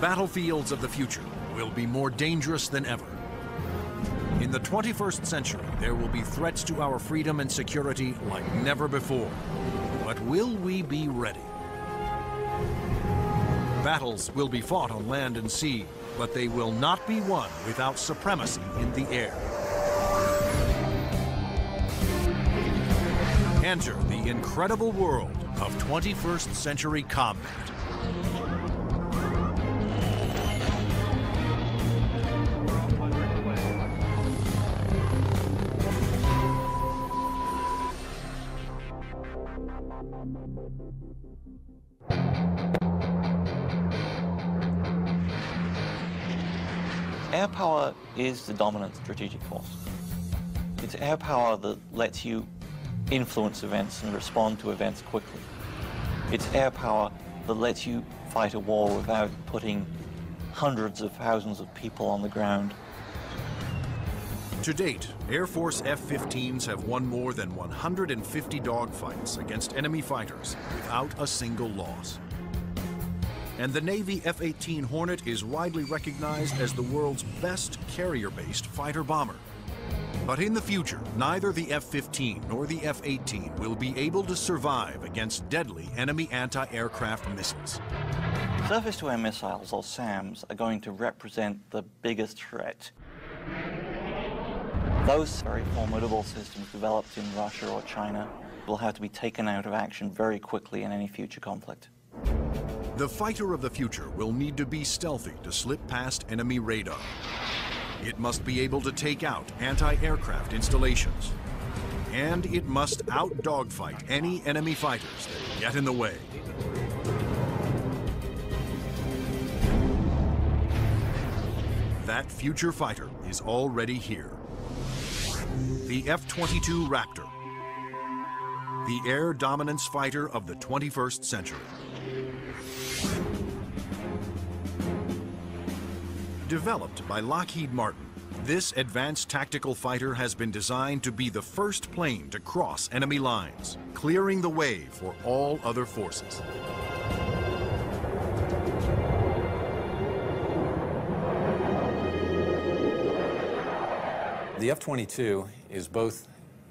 battlefields of the future will be more dangerous than ever. In the 21st century, there will be threats to our freedom and security like never before. But will we be ready? Battles will be fought on land and sea, but they will not be won without supremacy in the air. Enter the incredible world of 21st century combat. Air power is the dominant strategic force. It's air power that lets you influence events and respond to events quickly. It's air power that lets you fight a war without putting hundreds of thousands of people on the ground. To date, Air Force F-15s have won more than 150 dogfights against enemy fighters without a single loss. And the Navy F-18 Hornet is widely recognized as the world's best carrier-based fighter bomber. But in the future, neither the F-15 nor the F-18 will be able to survive against deadly enemy anti-aircraft missiles. Surface-to-air missiles, or SAMs, are going to represent the biggest threat. Those very formidable systems developed in Russia or China will have to be taken out of action very quickly in any future conflict. The fighter of the future will need to be stealthy to slip past enemy radar. It must be able to take out anti-aircraft installations. And it must out-dogfight any enemy fighters that get in the way. That future fighter is already here. The F-22 Raptor, the air dominance fighter of the 21st century. Developed by Lockheed Martin, this advanced tactical fighter has been designed to be the first plane to cross enemy lines, clearing the way for all other forces. The F-22 is both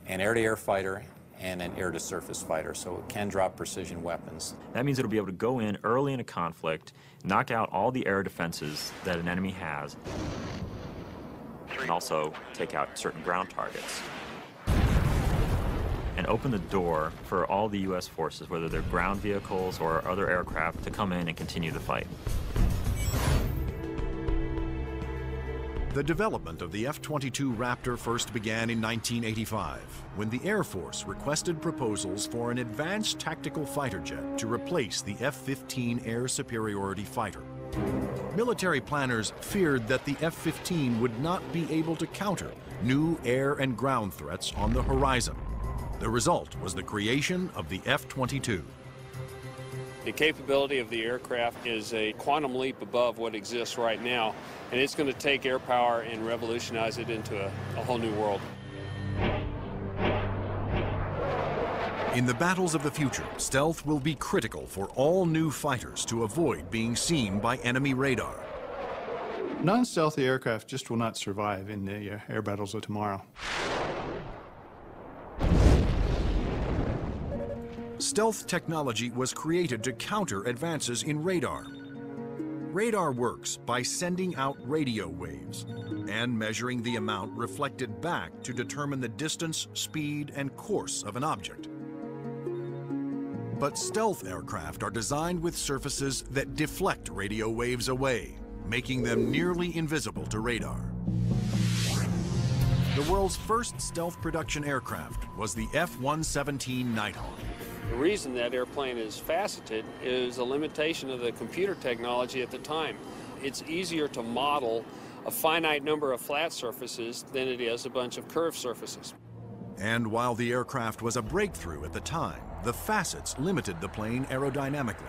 an air-to-air fighter and an air-to-surface fighter, so it can drop precision weapons. That means it'll be able to go in early in a conflict, knock out all the air defenses that an enemy has, and also take out certain ground targets. And open the door for all the U.S. forces, whether they're ground vehicles or other aircraft, to come in and continue the fight. The development of the F-22 Raptor first began in 1985, when the Air Force requested proposals for an advanced tactical fighter jet to replace the F-15 air superiority fighter. Military planners feared that the F-15 would not be able to counter new air and ground threats on the horizon. The result was the creation of the F-22. The capability of the aircraft is a quantum leap above what exists right now, and it's going to take air power and revolutionize it into a whole new world. In the battles of the future, stealth will be critical for all new fighters to avoid being seen by enemy radar. Non-stealthy aircraft just will not survive in the air battles of tomorrow. Stealth technology was created to counter advances in radar. Radar works by sending out radio waves and measuring the amount reflected back to determine the distance, speed, and course of an object. But stealth aircraft are designed with surfaces that deflect radio waves away, making them nearly invisible to radar. The world's first stealth production aircraft was the F-117 Nighthawk. The reason that airplane is faceted is a limitation of the computer technology at the time. It's easier to model a finite number of flat surfaces than it is a bunch of curved surfaces. And while the aircraft was a breakthrough at the time, the facets limited the plane aerodynamically.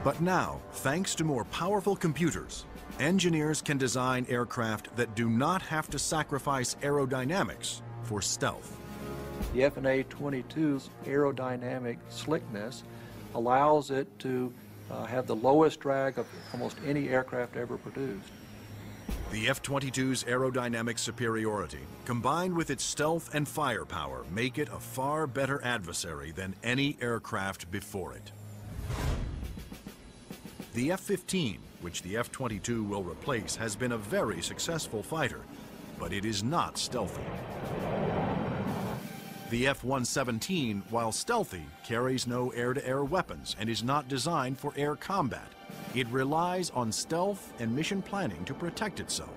But now, thanks to more powerful computers, engineers can design aircraft that do not have to sacrifice aerodynamics for stealth. The FA-22's aerodynamic slickness allows it to have the lowest drag of almost any aircraft ever produced. The F-22's aerodynamic superiority, combined with its stealth and firepower, make it a far better adversary than any aircraft before it. The F-15, which the F-22 will replace, has been a very successful fighter, but it is not stealthy. The F-117, while stealthy, carries no air-to-air weapons and is not designed for air combat. It relies on stealth and mission planning to protect itself.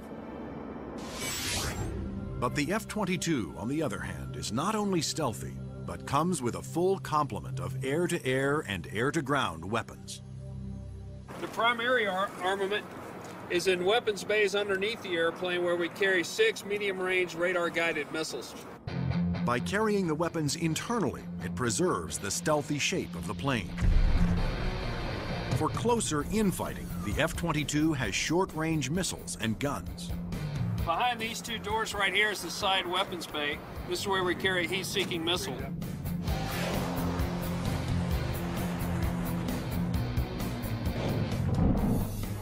But the F-22, on the other hand, is not only stealthy, but comes with a full complement of air-to-air and air-to-ground weapons. The primary armament is in weapons bays underneath the airplane, where we carry 6 medium-range radar-guided missiles. By carrying the weapons internally, it preserves the stealthy shape of the plane. For closer infighting, the F-22 has short-range missiles and guns. Behind these two doors right here is the side weapons bay. This is where we carry a heat-seeking missile.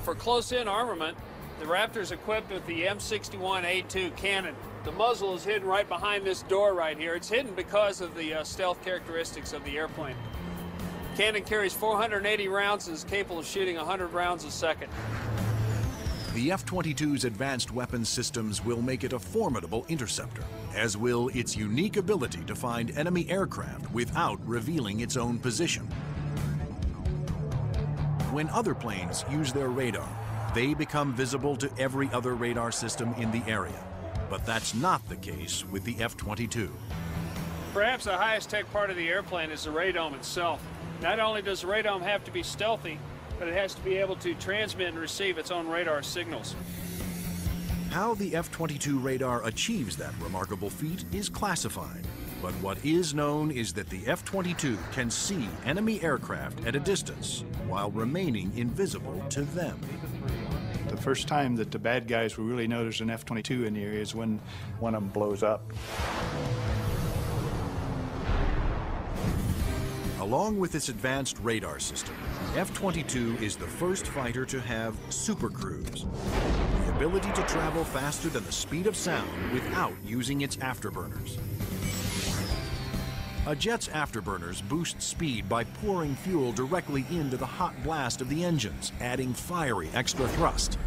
For close-in armament, the Raptor is equipped with the M61A2 cannon. The muzzle is hidden right behind this door right here. It's hidden because of the stealth characteristics of the airplane. Cannon carries 480 rounds and is capable of shooting 100 rounds a second. The F-22's advanced weapons systems will make it a formidable interceptor, as will its unique ability to find enemy aircraft without revealing its own position. When other planes use their radar, they become visible to every other radar system in the area. But that's not the case with the F-22. Perhaps the highest tech part of the airplane is the radome itself. Not only does the radome have to be stealthy, but it has to be able to transmit and receive its own radar signals. How the F-22 radar achieves that remarkable feat is classified. But what is known is that the F-22 can see enemy aircraft at a distance while remaining invisible to them. The first time that the bad guys will really know there's an F-22 in the area is when one of them blows up. Along with its advanced radar system, the F-22 is the first fighter to have supercruise, the ability to travel faster than the speed of sound without using its afterburners. A jet's afterburners boost speed by pouring fuel directly into the hot blast of the engines, adding fiery extra thrust.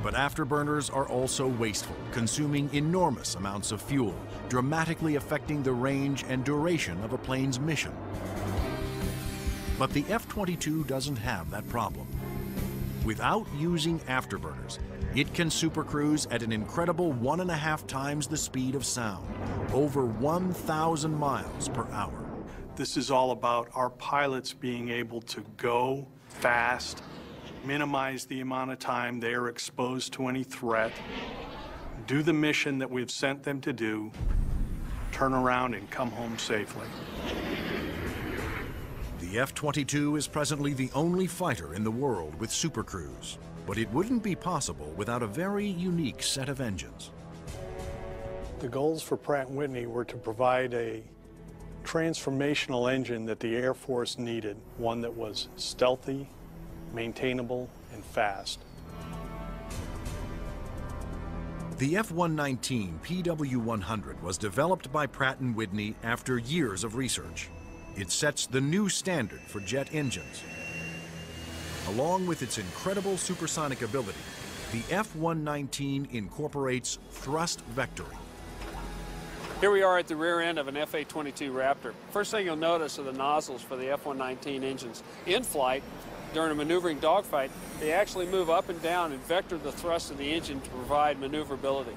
But afterburners are also wasteful, consuming enormous amounts of fuel, dramatically affecting the range and duration of a plane's mission. But the F-22 doesn't have that problem. Without using afterburners, it can supercruise at an incredible 1.5 times the speed of sound, over 1,000 miles per hour. This is all about our pilots being able to go fast, minimize the amount of time they are exposed to any threat, do the mission that we've sent them to do, turn around and come home safely. The F-22 is presently the only fighter in the world with supercruise, but it wouldn't be possible without a very unique set of engines. The goals for Pratt & Whitney were to provide a transformational engine that the Air Force needed, one that was stealthy, maintainable, and fast. The F-119 PW-100 was developed by Pratt & Whitney after years of research. It sets the new standard for jet engines. Along with its incredible supersonic ability, the F-119 incorporates thrust vectoring. Here we are at the rear end of an F-A-22 Raptor. First thing you'll notice are the nozzles for the F-119 engines. In flight, during a maneuvering dogfight, they actually move up and down and vector the thrust of the engine to provide maneuverability.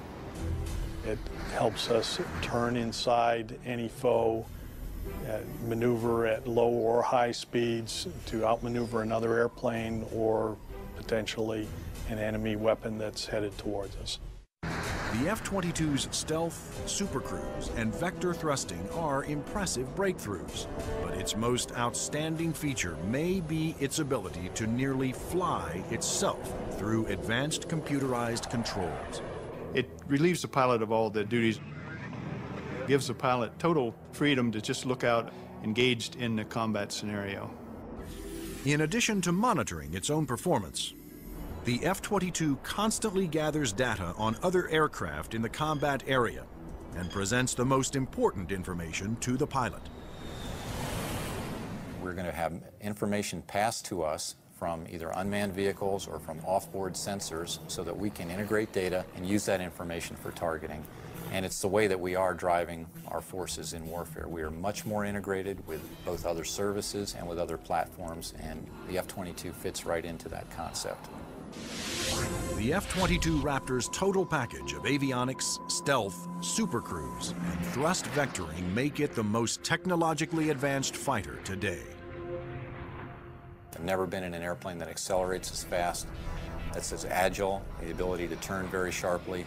It helps us turn inside any foe, maneuver at low or high speeds to outmaneuver another airplane or potentially an enemy weapon that's headed towards us. The F-22's stealth, supercruise, and vector thrusting are impressive breakthroughs, but its most outstanding feature may be its ability to nearly fly itself through advanced computerized controls. It relieves the pilot of all the duties, gives the pilot total freedom to just look out engaged in the combat scenario. In addition to monitoring its own performance, the F-22 constantly gathers data on other aircraft in the combat area and presents the most important information to the pilot. We're going to have information passed to us from either unmanned vehicles or from off-board sensors so that we can integrate data and use that information for targeting. And it's the way that we are driving our forces in warfare. We are much more integrated with both other services and with other platforms, and the F-22 fits right into that concept. The F-22 Raptor's total package of avionics, stealth, supercruise, and thrust vectoring make it the most technologically advanced fighter today. I've never been in an airplane that accelerates as fast, that's as agile, the ability to turn very sharply,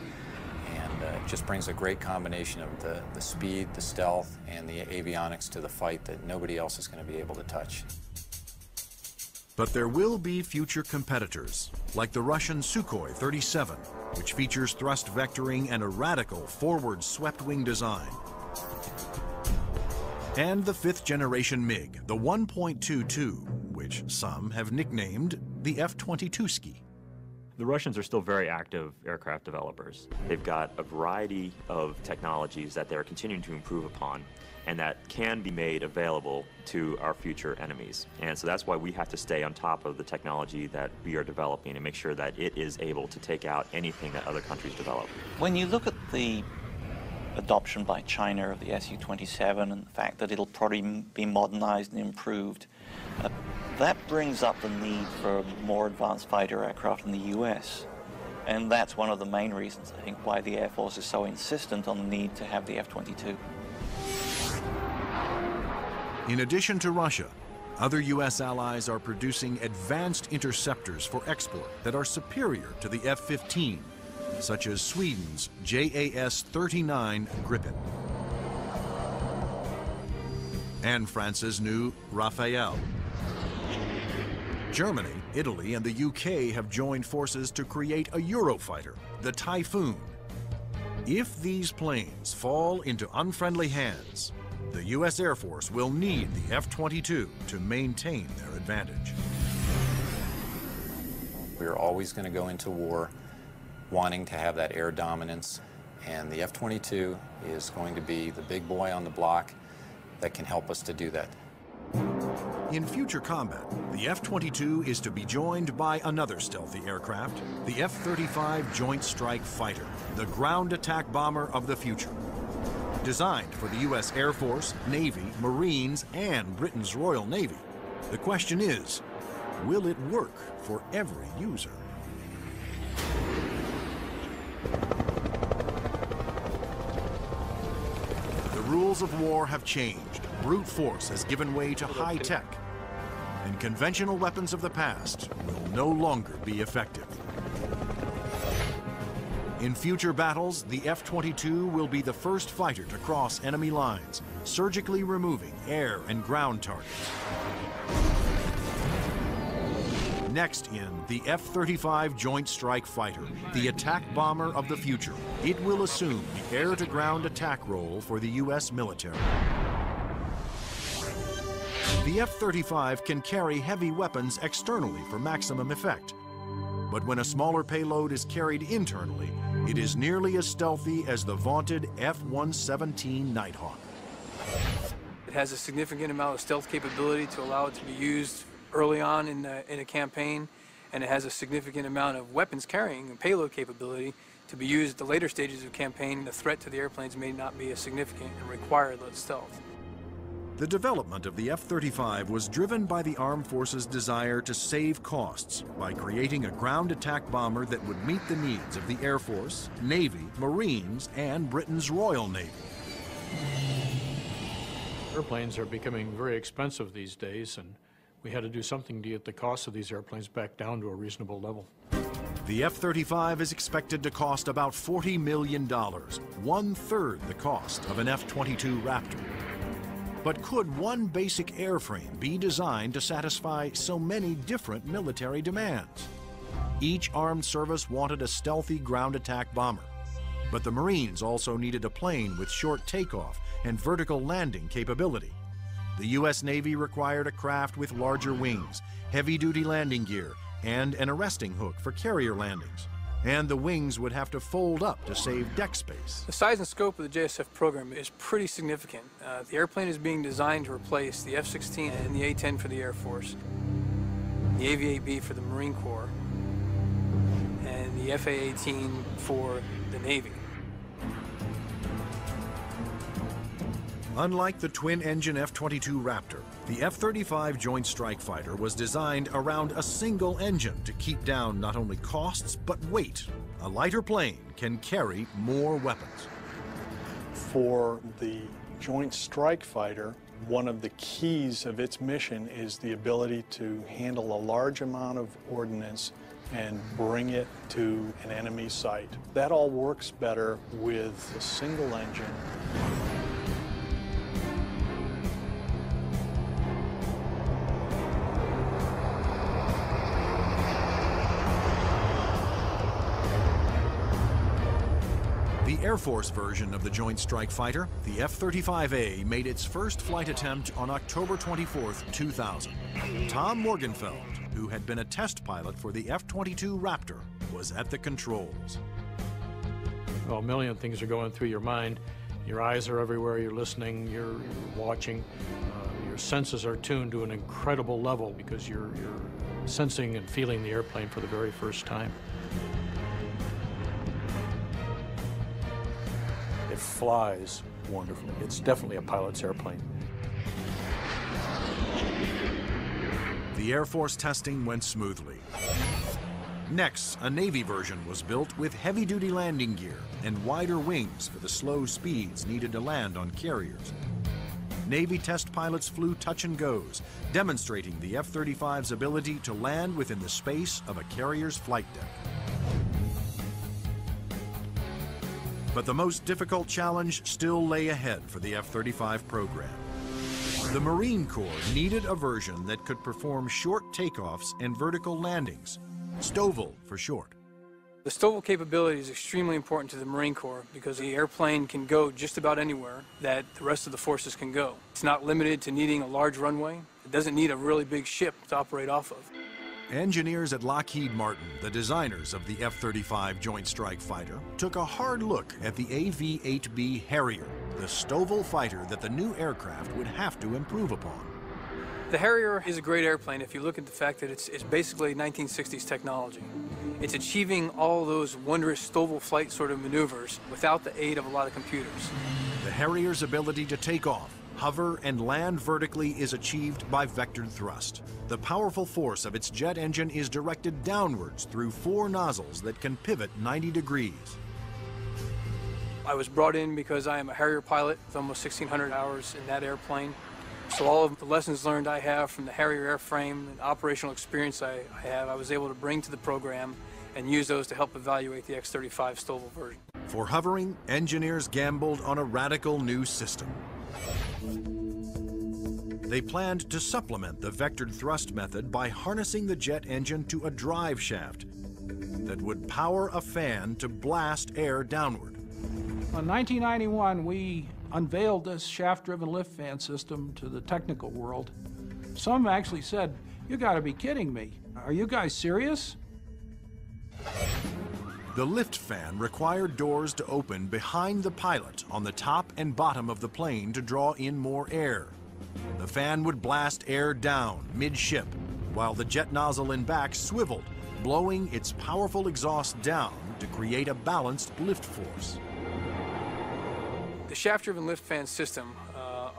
and it just brings a great combination of the speed, the stealth, and the avionics to the fight that nobody else is going to be able to touch. But there will be future competitors, like the Russian Sukhoi 37, which features thrust vectoring and a radical forward swept-wing design. And the fifth-generation MiG, the 1.22, which some have nicknamed the F-22ski. The Russians are still very active aircraft developers. They've got a variety of technologies that they're continuing to improve upon and that can be made available to our future enemies. And so that's why we have to stay on top of the technology that we are developing and make sure that it is able to take out anything that other countries develop. When you look at the adoption by China of the Su-27 and the fact that it'll probably be modernized and improved, that brings up the need for more advanced fighter aircraft in the US. And that's one of the main reasons, I think, why the Air Force is so insistent on the need to have the F-22. In addition to Russia, other U.S. allies are producing advanced interceptors for export that are superior to the F-15, such as Sweden's JAS-39 Gripen and France's new Rafale. Germany, Italy, and the UK have joined forces to create a Eurofighter, the Typhoon. If these planes fall into unfriendly hands, the U.S. Air Force will need the F-22 to maintain their advantage. We're always going to go into war wanting to have that air dominance, and the F-22 is going to be the big boy on the block that can help us to do that. In future combat, the F-22 is to be joined by another stealthy aircraft, the F-35 Joint Strike Fighter, the ground attack bomber of the future. Designed for the U.S. Air Force, Navy, Marines, and Britain's Royal Navy, the question is, will it work for every user? The rules of war have changed. Brute force has given way to high tech, and conventional weapons of the past will no longer be effective. In future battles, the F-22 will be the first fighter to cross enemy lines, surgically removing air and ground targets. Next in, the F-35 Joint Strike Fighter, the attack bomber of the future. It will assume the air-to-ground attack role for the U.S. military. The F-35 can carry heavy weapons externally for maximum effect. But when a smaller payload is carried internally, it is nearly as stealthy as the vaunted F-117 Nighthawk. It has a significant amount of stealth capability to allow it to be used early on in a campaign, and it has a significant amount of weapons carrying and payload capability to be used at the later stages of campaign. The threat to the airplanes may not be as significant and require less stealth. The development of the F-35 was driven by the Armed Forces' desire to save costs by creating a ground attack bomber that would meet the needs of the Air Force, Navy, Marines, and Britain's Royal Navy. Airplanes are becoming very expensive these days, and we had to do something to get the cost of these airplanes back down to a reasonable level. The F-35 is expected to cost about $40 million, one-third the cost of an F-22 Raptor. But could one basic airframe be designed to satisfy so many different military demands? Each armed service wanted a stealthy ground attack bomber, but the Marines also needed a plane with short takeoff and vertical landing capability. The U.S. Navy required a craft with larger wings, heavy-duty landing gear, and an arresting hook for carrier landings. And the wings would have to fold up to save deck space. The size and scope of the JSF program is pretty significant. The airplane is being designed to replace the F-16 and the A-10 for the Air Force, the AV-8B for the Marine Corps, and the FA-18 for the Navy. Unlike the twin-engine F-22 Raptor, the F-35 Joint Strike Fighter was designed around a single engine to keep down not only costs, but weight. A lighter plane can carry more weapons. For the Joint Strike Fighter, one of the keys of its mission is the ability to handle a large amount of ordnance and bring it to an enemy site. That all works better with a single engine. The Air Force version of the Joint Strike Fighter, the F-35A, made its first flight attempt on October 24, 2000. Tom Morgenfeld, who had been a test pilot for the F-22 Raptor, was at the controls. Well, a million things are going through your mind. Your eyes are everywhere, you're listening, you're watching. Your senses are tuned to an incredible level because you're sensing and feeling the airplane for the very first time. It flies wonderfully. It's definitely a pilot's airplane. The Air Force testing went smoothly. Next, a Navy version was built with heavy-duty landing gear and wider wings for the slow speeds needed to land on carriers. Navy test pilots flew touch and goes, demonstrating the F-35's ability to land within the space of a carrier's flight deck. But the most difficult challenge still lay ahead for the F-35 program. The Marine Corps needed a version that could perform short takeoffs and vertical landings, STOVL for short. The STOVL capability is extremely important to the Marine Corps because the airplane can go just about anywhere that the rest of the forces can go. It's not limited to needing a large runway. It doesn't need a really big ship to operate off of. Engineers at Lockheed Martin, the designers of the F-35 Joint Strike Fighter, took a hard look at the AV-8B Harrier, the STOVL fighter that the new aircraft would have to improve upon. The Harrier is a great airplane if you look at the fact that it's basically 1960s technology. It's achieving all those wondrous STOVL flight sort of maneuvers without the aid of a lot of computers. The Harrier's ability to take off, hover, and land vertically is achieved by vectored thrust. The powerful force of its jet engine is directed downwards through 4 nozzles that can pivot 90 degrees. I was brought in because I am a Harrier pilot with almost 1,600 hours in that airplane. So all of the lessons learned I have from the Harrier airframe and operational experience I have, I was able to bring to the program and use those to help evaluate the X-35 STOVL version. For hovering, engineers gambled on a radical new system. They planned to supplement the vectored thrust method by harnessing the jet engine to a drive shaft that would power a fan to blast air downward. In 1991, we unveiled this shaft-driven lift fan system to the technical world. Some actually said, "You gotta be kidding me. Are you guys serious?" The lift fan required doors to open behind the pilot on the top and bottom of the plane to draw in more air. The fan would blast air down mid-ship, while the jet nozzle in back swiveled, blowing its powerful exhaust down to create a balanced lift force. The shaft-driven lift fan system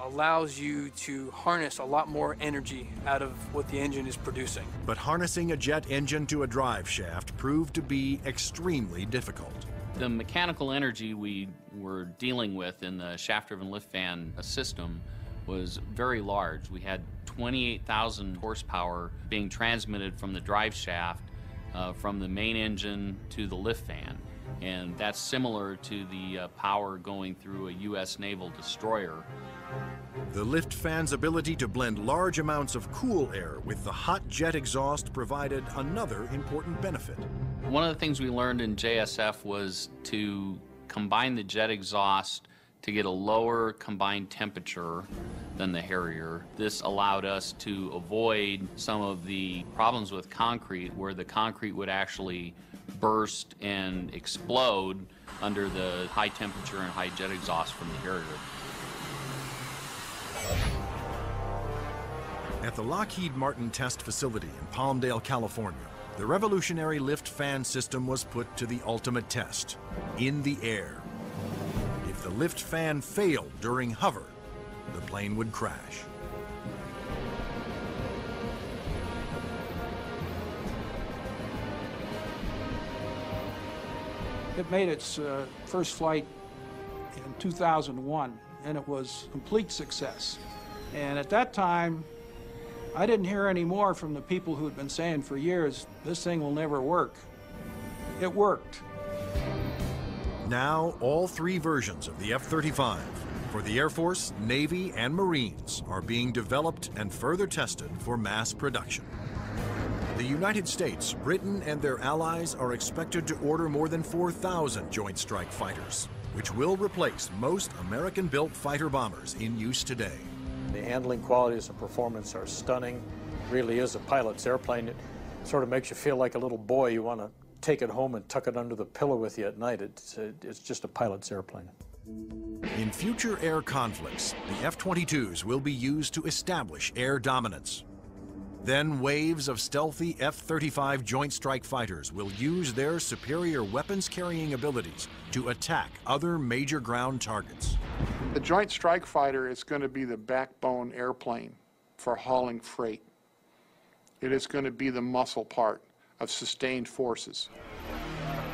allows you to harness a lot more energy out of what the engine is producing. But harnessing a jet engine to a drive shaft proved to be extremely difficult. The mechanical energy we were dealing with in the shaft-driven lift fan system was very large. We had 28,000 horsepower being transmitted from the drive shaft from the main engine to the lift fan. And that's similar to the power going through a U.S. naval destroyer. The lift fan's ability to blend large amounts of cool air with the hot jet exhaust provided another important benefit. One of the things we learned in JSF was to combine the jet exhaust to get a lower combined temperature than the Harrier. This allowed us to avoid some of the problems with concrete where the concrete would actually burst and explode under the high temperature and high jet exhaust from the Harrier. At the Lockheed Martin test facility in Palmdale, California, the revolutionary lift fan system was put to the ultimate test, in the air. If the lift fan failed during hover, the plane would crash. It made its first flight in 2001, and it was a complete success. And at that time, I didn't hear any more from the people who had been saying for years, this thing will never work. It worked. Now, all three versions of the F-35 for the Air Force, Navy, and Marines are being developed and further tested for mass production. The United States, Britain, and their allies are expected to order more than 4,000 Joint Strike Fighters, which will replace most American-built fighter bombers in use today. The handling qualities and performance are stunning. It really is a pilot's airplane. It sort of makes you feel like a little boy. You want to take it home and tuck it under the pillow with you at night. It's just a pilot's airplane. In future air conflicts, the F-22s will be used to establish air dominance. Then waves of stealthy F-35 Joint Strike Fighters will use their superior weapons-carrying abilities to attack other major ground targets. The Joint Strike Fighter is going to be the backbone airplane for hauling freight. It is going to be the muscle part of sustained forces.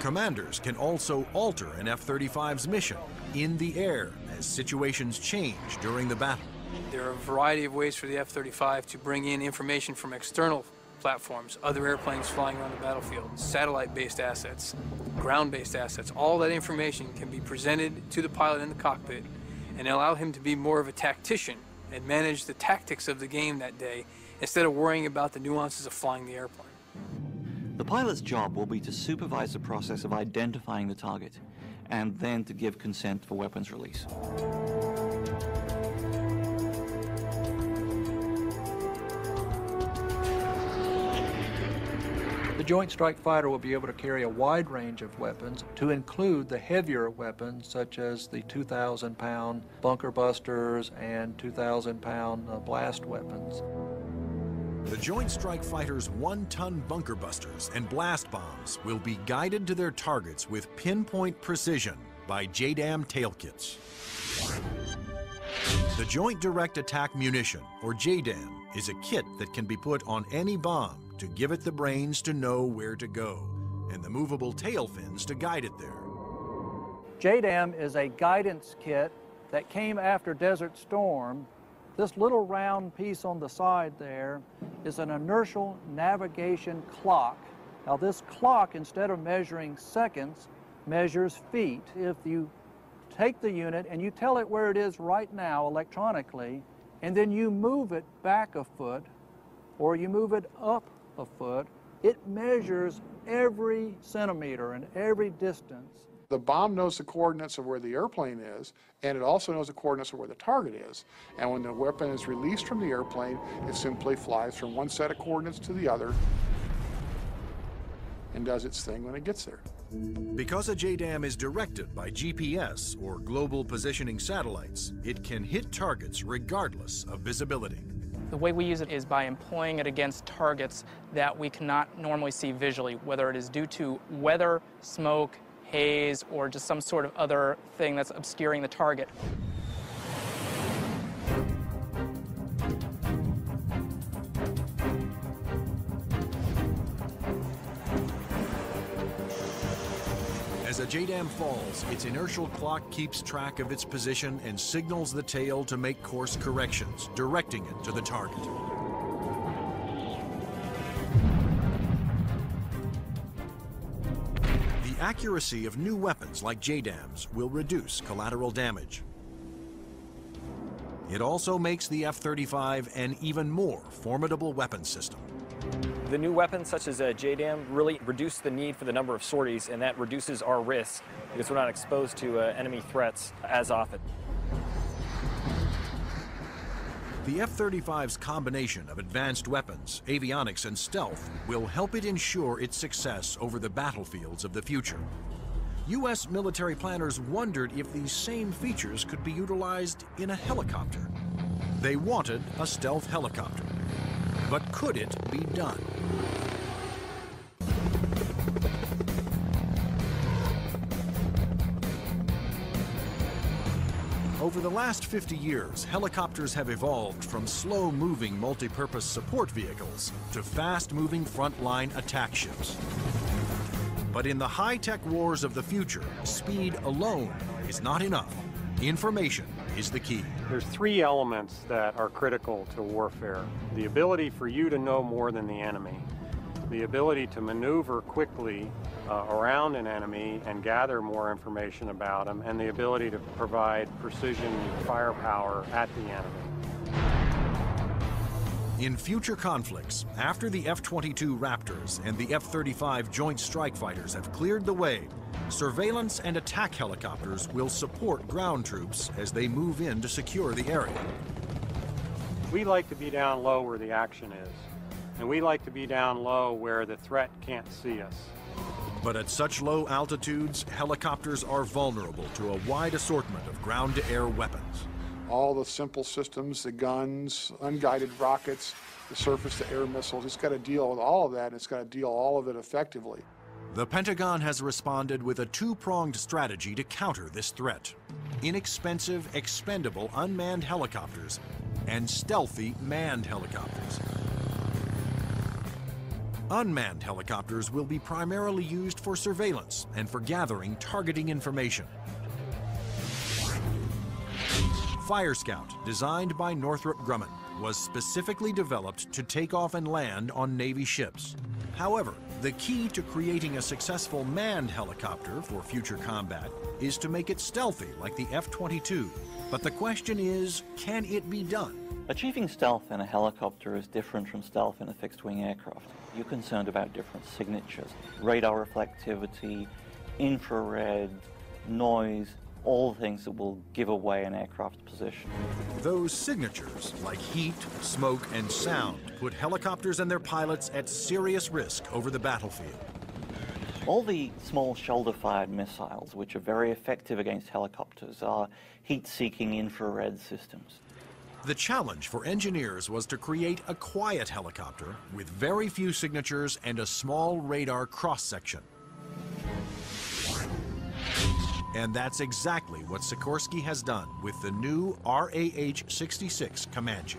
Commanders can also alter an F-35's mission in the air as situations change during the battle. There are a variety of ways for the F-35 to bring in information from external platforms, other airplanes flying around the battlefield, satellite-based assets, ground-based assets. All that information can be presented to the pilot in the cockpit and allow him to be more of a tactician and manage the tactics of the game that day instead of worrying about the nuances of flying the airplane. The pilot's job will be to supervise the process of identifying the target and then to give consent for weapons release. The Joint Strike Fighter will be able to carry a wide range of weapons, to include the heavier weapons such as the 2,000-pound bunker busters and 2,000-pound blast weapons. The Joint Strike Fighter's 1-ton bunker busters and blast bombs will be guided to their targets with pinpoint precision by JDAM tail kits. The Joint Direct Attack Munition, or JDAM, is a kit that can be put on any bomb to give it the brains to know where to go, and the movable tail fins to guide it there. JDAM is a guidance kit that came after Desert Storm. This little round piece on the side there is an inertial navigation clock. Now this clock, instead of measuring seconds, measures feet. If you take the unit and you tell it where it is right now electronically, and then you move it back a foot, or you move it up a foot, it measures every centimeter and every distance. The bomb knows the coordinates of where the airplane is, and it also knows the coordinates of where the target is. And when the weapon is released from the airplane, it simply flies from one set of coordinates to the other and does its thing when it gets there. Because a JDAM is directed by GPS, or global positioning satellites, it can hit targets regardless of visibility. The way we use it is by employing it against targets that we cannot normally see visually, whether it is due to weather, smoke, haze, or just some sort of other thing that's obscuring the target. As a JDAM falls, its inertial clock keeps track of its position and signals the tail to make course corrections, directing it to the target. The accuracy of new weapons like JDAMs will reduce collateral damage. It also makes the F-35 an even more formidable weapon system. The new weapons, such as JDAM, really reduce the need for the number of sorties, and that reduces our risk because we're not exposed to enemy threats as often. The F-35's combination of advanced weapons, avionics, and stealth will help it ensure its success over the battlefields of the future. U.S. military planners wondered if these same features could be utilized in a helicopter. They wanted a stealth helicopter. But could it be done? Over the last 50 years, helicopters have evolved from slow-moving multi-purpose support vehicles to fast-moving frontline attack ships. But in the high-tech wars of the future, speed alone is not enough. Information is the key. There's three elements that are critical to warfare. The ability for you to know more than the enemy, the ability to maneuver quickly around an enemy and gather more information about them, and the ability to provide precision firepower at the enemy. In future conflicts, after the F-22 Raptors and the F-35 Joint Strike Fighters have cleared the way, surveillance and attack helicopters will support ground troops as they move in to secure the area. We like to be down low where the action is, and we like to be down low where the threat can't see us. But at such low altitudes, helicopters are vulnerable to a wide assortment of ground-to-air weapons. All the simple systems, the guns, unguided rockets, the surface-to-air missiles, it's got to deal with all of that, and it's got to deal all of it effectively. The Pentagon has responded with a two-pronged strategy to counter this threat: inexpensive, expendable unmanned helicopters and stealthy manned helicopters. Unmanned helicopters will be primarily used for surveillance and for gathering targeting information. Fire Scout, designed by Northrop Grumman, was specifically developed to take off and land on Navy ships. However, the key to creating a successful manned helicopter for future combat is to make it stealthy like the F-22. But the question is, can it be done? Achieving stealth in a helicopter is different from stealth in a fixed-wing aircraft. You're concerned about different signatures: radar reflectivity, infrared, noise, all things that will give away an aircraft's position. Those signatures, like heat, smoke, and sound, put helicopters and their pilots at serious risk over the battlefield. All the small shoulder-fired missiles, which are very effective against helicopters, are heat-seeking infrared systems. The challenge for engineers was to create a quiet helicopter with very few signatures and a small radar cross-section. And that's exactly what Sikorsky has done with the new RAH-66 Comanche.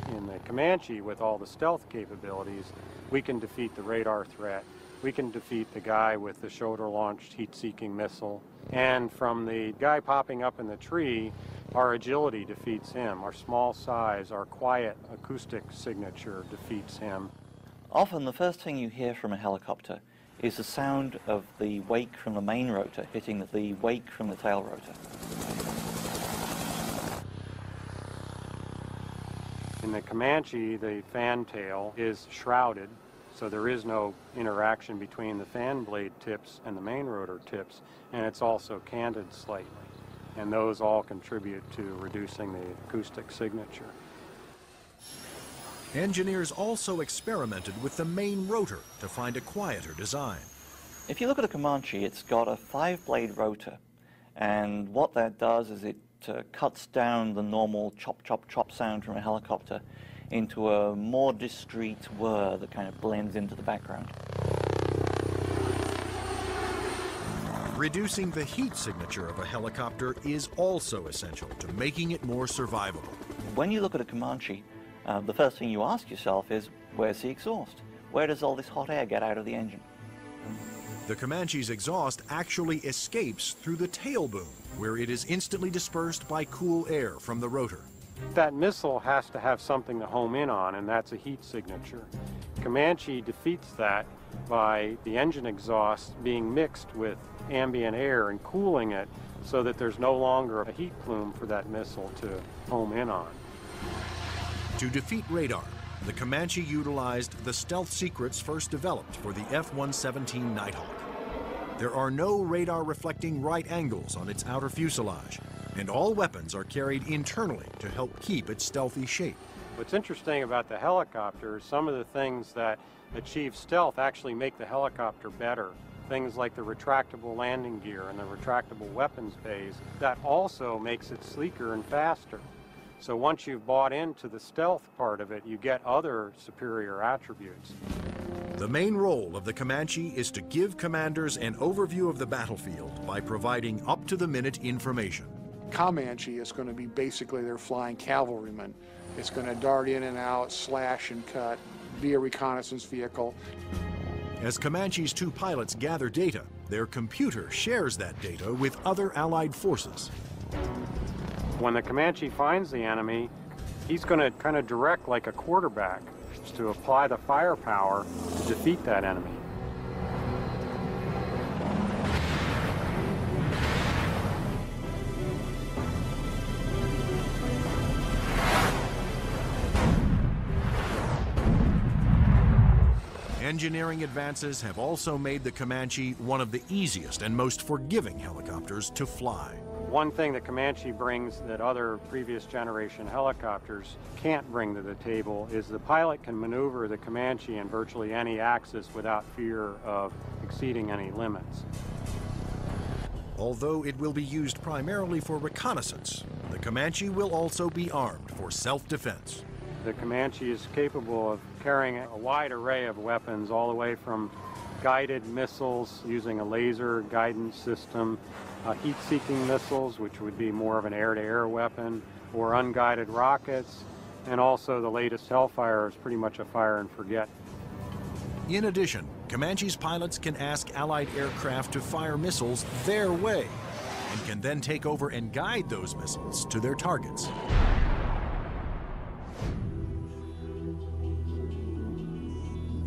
In the Comanche, with all the stealth capabilities, we can defeat the radar threat. We can defeat the guy with the shoulder-launched heat-seeking missile. And from the guy popping up in the tree, our agility defeats him. Our small size, our quiet acoustic signature defeats him. Often the first thing you hear from a helicopter is the sound of the wake from the main rotor hitting the wake from the tail rotor. In the Comanche, the fan tail is shrouded, so there is no interaction between the fan blade tips and the main rotor tips, and it's also canted slightly. And those all contribute to reducing the acoustic signature. Engineers also experimented with the main rotor to find a quieter design. If you look at a Comanche, it's got a 5-blade rotor, and what that does is it cuts down the normal chop, chop, chop sound from a helicopter into a more discreet whir that kind of blends into the background. Reducing the heat signature of a helicopter is also essential to making it more survivable. When you look at a Comanche, the first thing you ask yourself is, where's the exhaust? Where does all this hot air get out of the engine? The Comanche's exhaust actually escapes through the tail boom, where it is instantly dispersed by cool air from the rotor. That missile has to have something to home in on, and that's a heat signature. Comanche defeats that by the engine exhaust being mixed with ambient air and cooling it so that there's no longer a heat plume for that missile to home in on. To defeat radar, the Comanche utilized the stealth secrets first developed for the F-117 Nighthawk. There are no radar-reflecting right angles on its outer fuselage, and all weapons are carried internally to help keep its stealthy shape. What's interesting about the helicopter is some of the things that achieve stealth actually make the helicopter better. Things like the retractable landing gear and the retractable weapons bays, that also makes it sleeker and faster. So once you've bought into the stealth part of it, you get other superior attributes. The main role of the Comanche is to give commanders an overview of the battlefield by providing up-to-the-minute information. Comanche is going to be basically their flying cavalryman. It's going to dart in and out, slash and cut, be a reconnaissance vehicle. As Comanche's two pilots gather data, their computer shares that data with other Allied forces. When the Comanche finds the enemy, he's going to kind of direct like a quarterback to apply the firepower to defeat that enemy. Engineering advances have also made the Comanche one of the easiest and most forgiving helicopters to fly. One thing that Comanche brings that other previous generation helicopters can't bring to the table is the pilot can maneuver the Comanche in virtually any axis without fear of exceeding any limits. Although it will be used primarily for reconnaissance, the Comanche will also be armed for self-defense. The Comanche is capable of carrying a wide array of weapons, all the way from guided missiles using a laser guidance system, heat-seeking missiles, which would be more of an air-to-air weapon, or unguided rockets, and also the latest Hellfire is pretty much a fire and forget. In addition, Comanche's pilots can ask Allied aircraft to fire missiles their way, and can then take over and guide those missiles to their targets.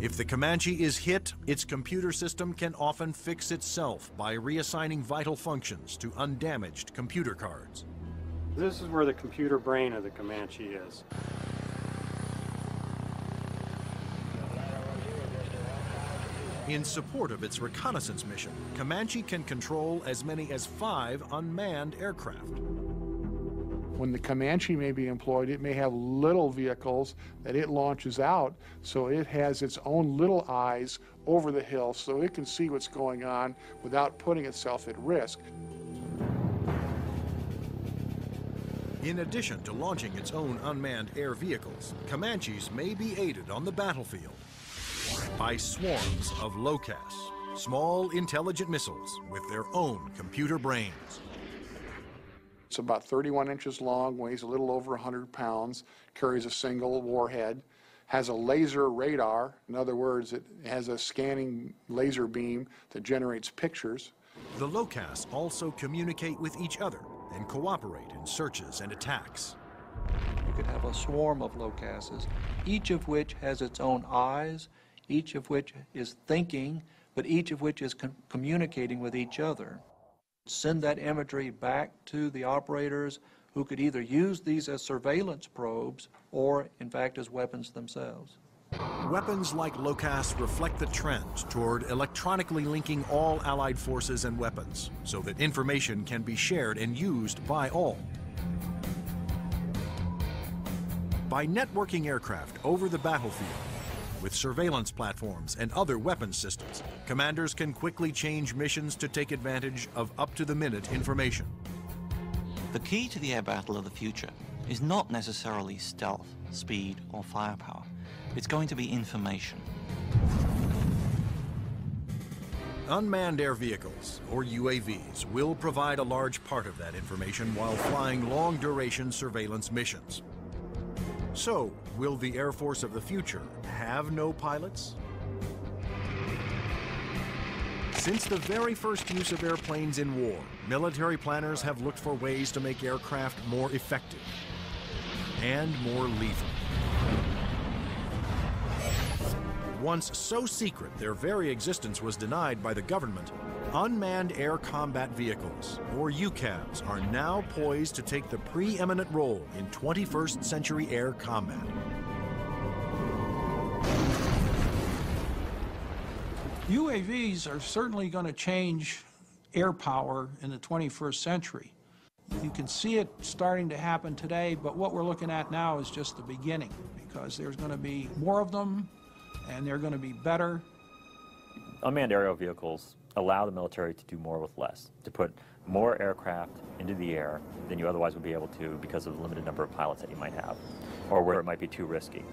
If the Comanche is hit, its computer system can often fix itself by reassigning vital functions to undamaged computer cards. This is where the computer brain of the Comanche is. In support of its reconnaissance mission, Comanche can control as many as 5 unmanned aircraft. When the Comanche may be employed, it may have little vehicles that it launches out, so it has its own little eyes over the hill so it can see what's going on without putting itself at risk. In addition to launching its own unmanned air vehicles, Comanches may be aided on the battlefield by swarms of LOCAS, small intelligent missiles with their own computer brains. It's about 31 inches long, weighs a little over 100 pounds, carries a single warhead, has a laser radar. In other words, it has a scanning laser beam that generates pictures. The LOCAS also communicate with each other and cooperate in searches and attacks. You could have a swarm of LOCASes, each of which has its own eyes, each of which is thinking, but each of which is communicating with each other. Send that imagery back to the operators who could either use these as surveillance probes or, in fact, as weapons themselves. Weapons like LOCAS reflect the trend toward electronically linking all Allied forces and weapons so that information can be shared and used by all. By networking aircraft over the battlefield, with surveillance platforms and other weapons systems, commanders can quickly change missions to take advantage of up-to-the-minute information. The key to the air battle of the future is not necessarily stealth, speed, or firepower. It's going to be information. Unmanned air vehicles, or UAVs, will provide a large part of that information while flying long-duration surveillance missions. So, will the Air Force of the future have no pilots? Since the very first use of airplanes in war, military planners have looked for ways to make aircraft more effective and more lethal. Once so secret their very existence was denied by the government, unmanned air combat vehicles, or UCAVs, are now poised to take the preeminent role in 21st century air combat. UAVs are certainly going to change air power in the 21st century. You can see it starting to happen today, but what we're looking at now is just the beginning, because there's going to be more of them, and they're going to be better. Unmanned aerial vehicles allow the military to do more with less, to put more aircraft into the air than you otherwise would be able to because of the limited number of pilots that you might have, or where it might be too risky.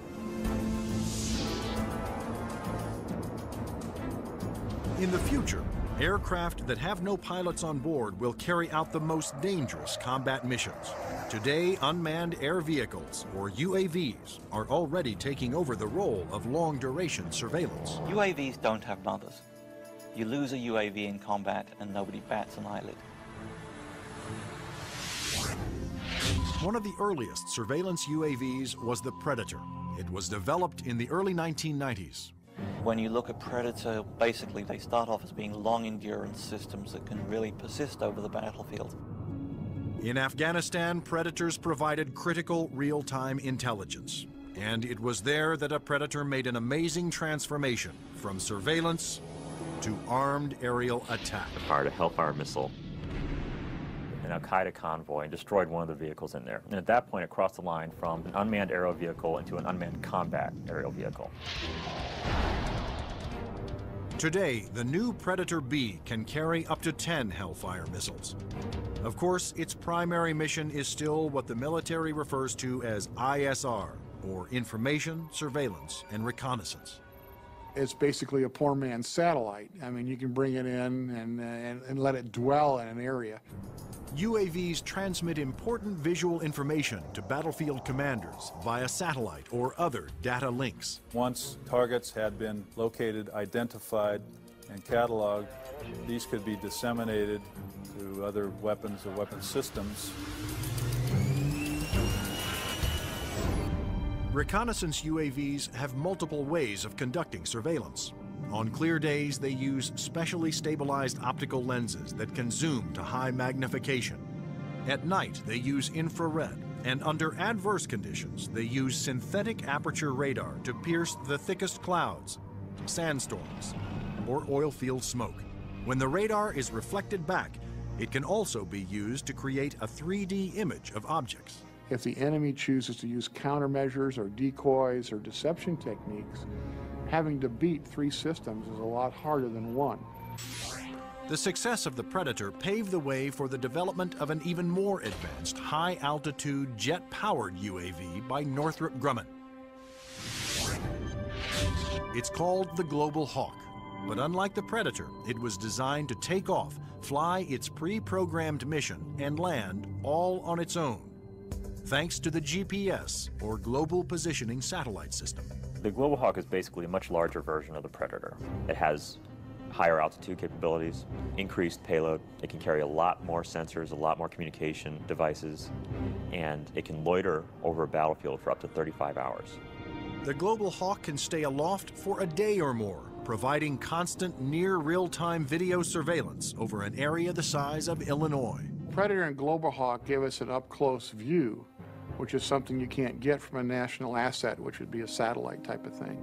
In the future, aircraft that have no pilots on board will carry out the most dangerous combat missions. Today, unmanned air vehicles, or UAVs, are already taking over the role of long-duration surveillance. UAVs don't have mothers. You lose a UAV in combat and nobody bats an eyelid. One of the earliest surveillance UAVs was the Predator. It was developed in the early 1990s. When you look at Predator, basically they start off as being long-endurance systems that can really persist over the battlefield. In Afghanistan, Predators provided critical real-time intelligence. And it was there that a Predator made an amazing transformation from surveillance to armed aerial attack. It fired a Hellfire missile, an Al-Qaeda convoy, and destroyed one of the vehicles in there. And at that point, it crossed the line from an unmanned aerial vehicle into an unmanned combat aerial vehicle. Today, the new Predator B can carry up to 10 Hellfire missiles. Of course, its primary mission is still what the military refers to as ISR, or Information, Surveillance, and Reconnaissance. It's basically a poor man's satellite. I mean, you can bring it in and let it dwell in an area. UAVs transmit important visual information to battlefield commanders via satellite or other data links. Once targets had been located, identified, and cataloged, these could be disseminated to other weapons or weapon systems. Reconnaissance UAVs have multiple ways of conducting surveillance. On clear days, they use specially stabilized optical lenses that can zoom to high magnification. At night, they use infrared, and under adverse conditions, they use synthetic aperture radar to pierce the thickest clouds, sandstorms, or oil field smoke. When the radar is reflected back, it can also be used to create a 3D image of objects. If the enemy chooses to use countermeasures or decoys or deception techniques, having to beat 3 systems is a lot harder than 1. The success of the Predator paved the way for the development of an even more advanced high-altitude jet-powered UAV by Northrop Grumman. It's called the Global Hawk, but unlike the Predator, it was designed to take off, fly its pre-programmed mission, and land all on its own, thanks to the GPS, or Global Positioning Satellite System. The Global Hawk is basically a much larger version of the Predator. It has higher altitude capabilities, increased payload. It can carry a lot more sensors, a lot more communication devices, and it can loiter over a battlefield for up to 35 hours. The Global Hawk can stay aloft for a day or more, providing constant near real-time video surveillance over an area the size of Illinois. Predator and Global Hawk give us an up-close view, which is something you can't get from a national asset, which would be a satellite type of thing.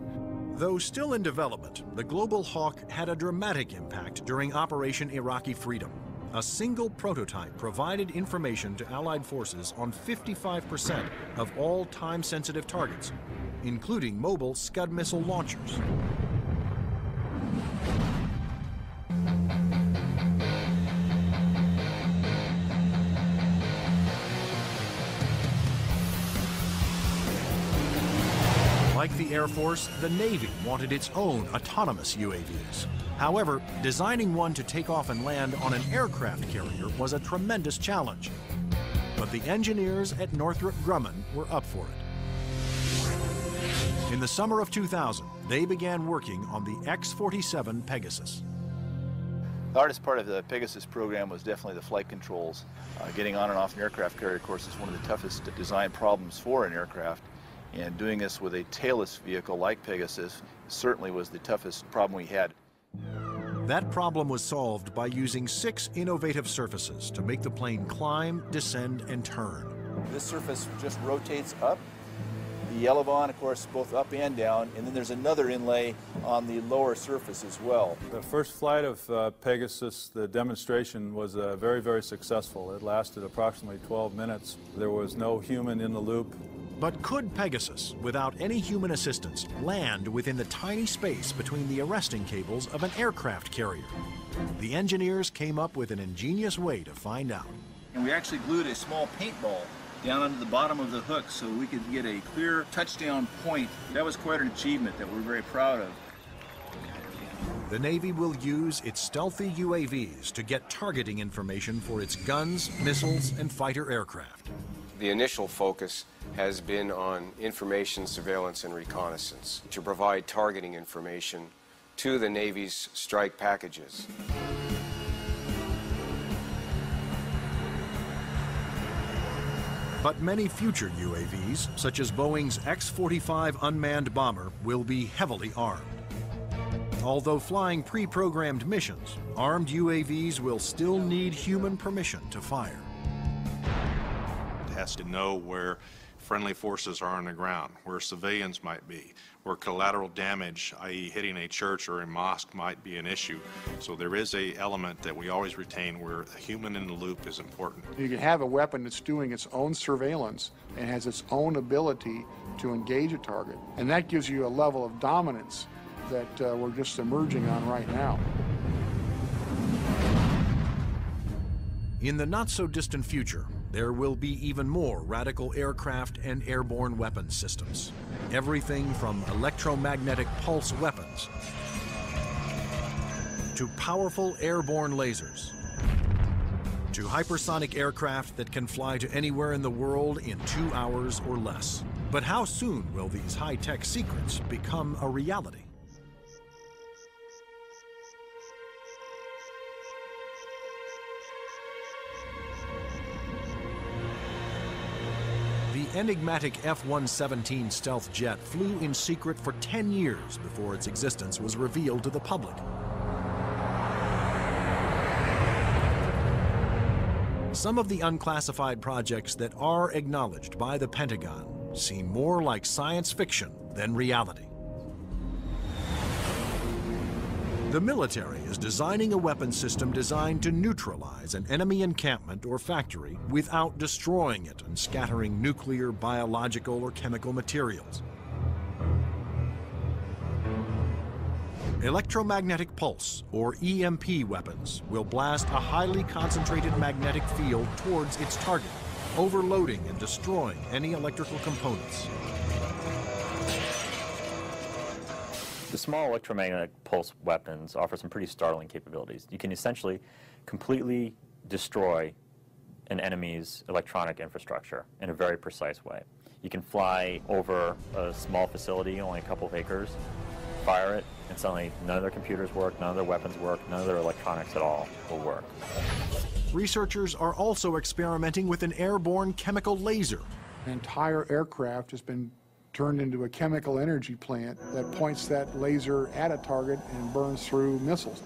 Though still in development, the Global Hawk had a dramatic impact during Operation Iraqi Freedom. A single prototype provided information to Allied forces on 55% of all time-sensitive targets, including mobile Scud missile launchers. Like the Air Force, the Navy wanted its own autonomous UAVs. However, designing one to take off and land on an aircraft carrier was a tremendous challenge. But the engineers at Northrop Grumman were up for it. In the summer of 2000, they began working on the X-47 Pegasus. The hardest part of the Pegasus program was definitely the flight controls. Getting on and off an aircraft carrier, of course, is one of the toughest design problems for an aircraft. And doing this with a tailless vehicle like Pegasus certainly was the toughest problem we had. That problem was solved by using 6 innovative surfaces to make the plane climb, descend, and turn. This surface just rotates up the Elevon, of course, both up and down, and then there's another inlay on the lower surface as well. The first flight of Pegasus, the demonstration was very, very successful. It lasted approximately 12 minutes. There was no human in the loop. But could Pegasus, without any human assistance, land within the tiny space between the arresting cables of an aircraft carrier? The engineers came up with an ingenious way to find out. And we actually glued a small paintball down onto the bottom of the hook so we could get a clear touchdown point. That was quite an achievement that we're very proud of. The Navy will use its stealthy UAVs to get targeting information for its guns, missiles, and fighter aircraft. The initial focus has been on information, surveillance, and reconnaissance to provide targeting information to the Navy's strike packages. But many future UAVs, such as Boeing's X-45 unmanned bomber, will be heavily armed. Although flying pre-programmed missions, armed UAVs will still need human permission to fire. It has to know where friendly forces are on the ground, where civilians might be, where collateral damage, i.e. hitting a church or a mosque, might be an issue. So there is an element that we always retain where a human in the loop is important. You can have a weapon that's doing its own surveillance and has its own ability to engage a target. And that gives you a level of dominance that we're just emerging on right now. In the not-so-distant future, there will be even more radical aircraft and airborne weapons systems. Everything from electromagnetic pulse weapons to powerful airborne lasers to hypersonic aircraft that can fly to anywhere in the world in 2 hours or less. But how soon will these high-tech secrets become a reality? The enigmatic F-117 stealth jet flew in secret for 10 years before its existence was revealed to the public. Some of the unclassified projects that are acknowledged by the Pentagon seem more like science fiction than reality. The military is designing a weapon system designed to neutralize an enemy encampment or factory without destroying it and scattering nuclear, biological, or chemical materials. Electromagnetic pulse, or EMP weapons, will blast a highly concentrated magnetic field towards its target, overloading and destroying any electrical components. The small electromagnetic pulse weapons offer some pretty startling capabilities. You can essentially completely destroy an enemy's electronic infrastructure in a very precise way. You can fly over a small facility, only a couple of acres, fire it, and suddenly none of their computers work, none of their weapons work, none of their electronics at all will work. Researchers are also experimenting with an airborne chemical laser. An entire aircraft has been turned into a chemical energy plant that points that laser at a target and burns through missiles.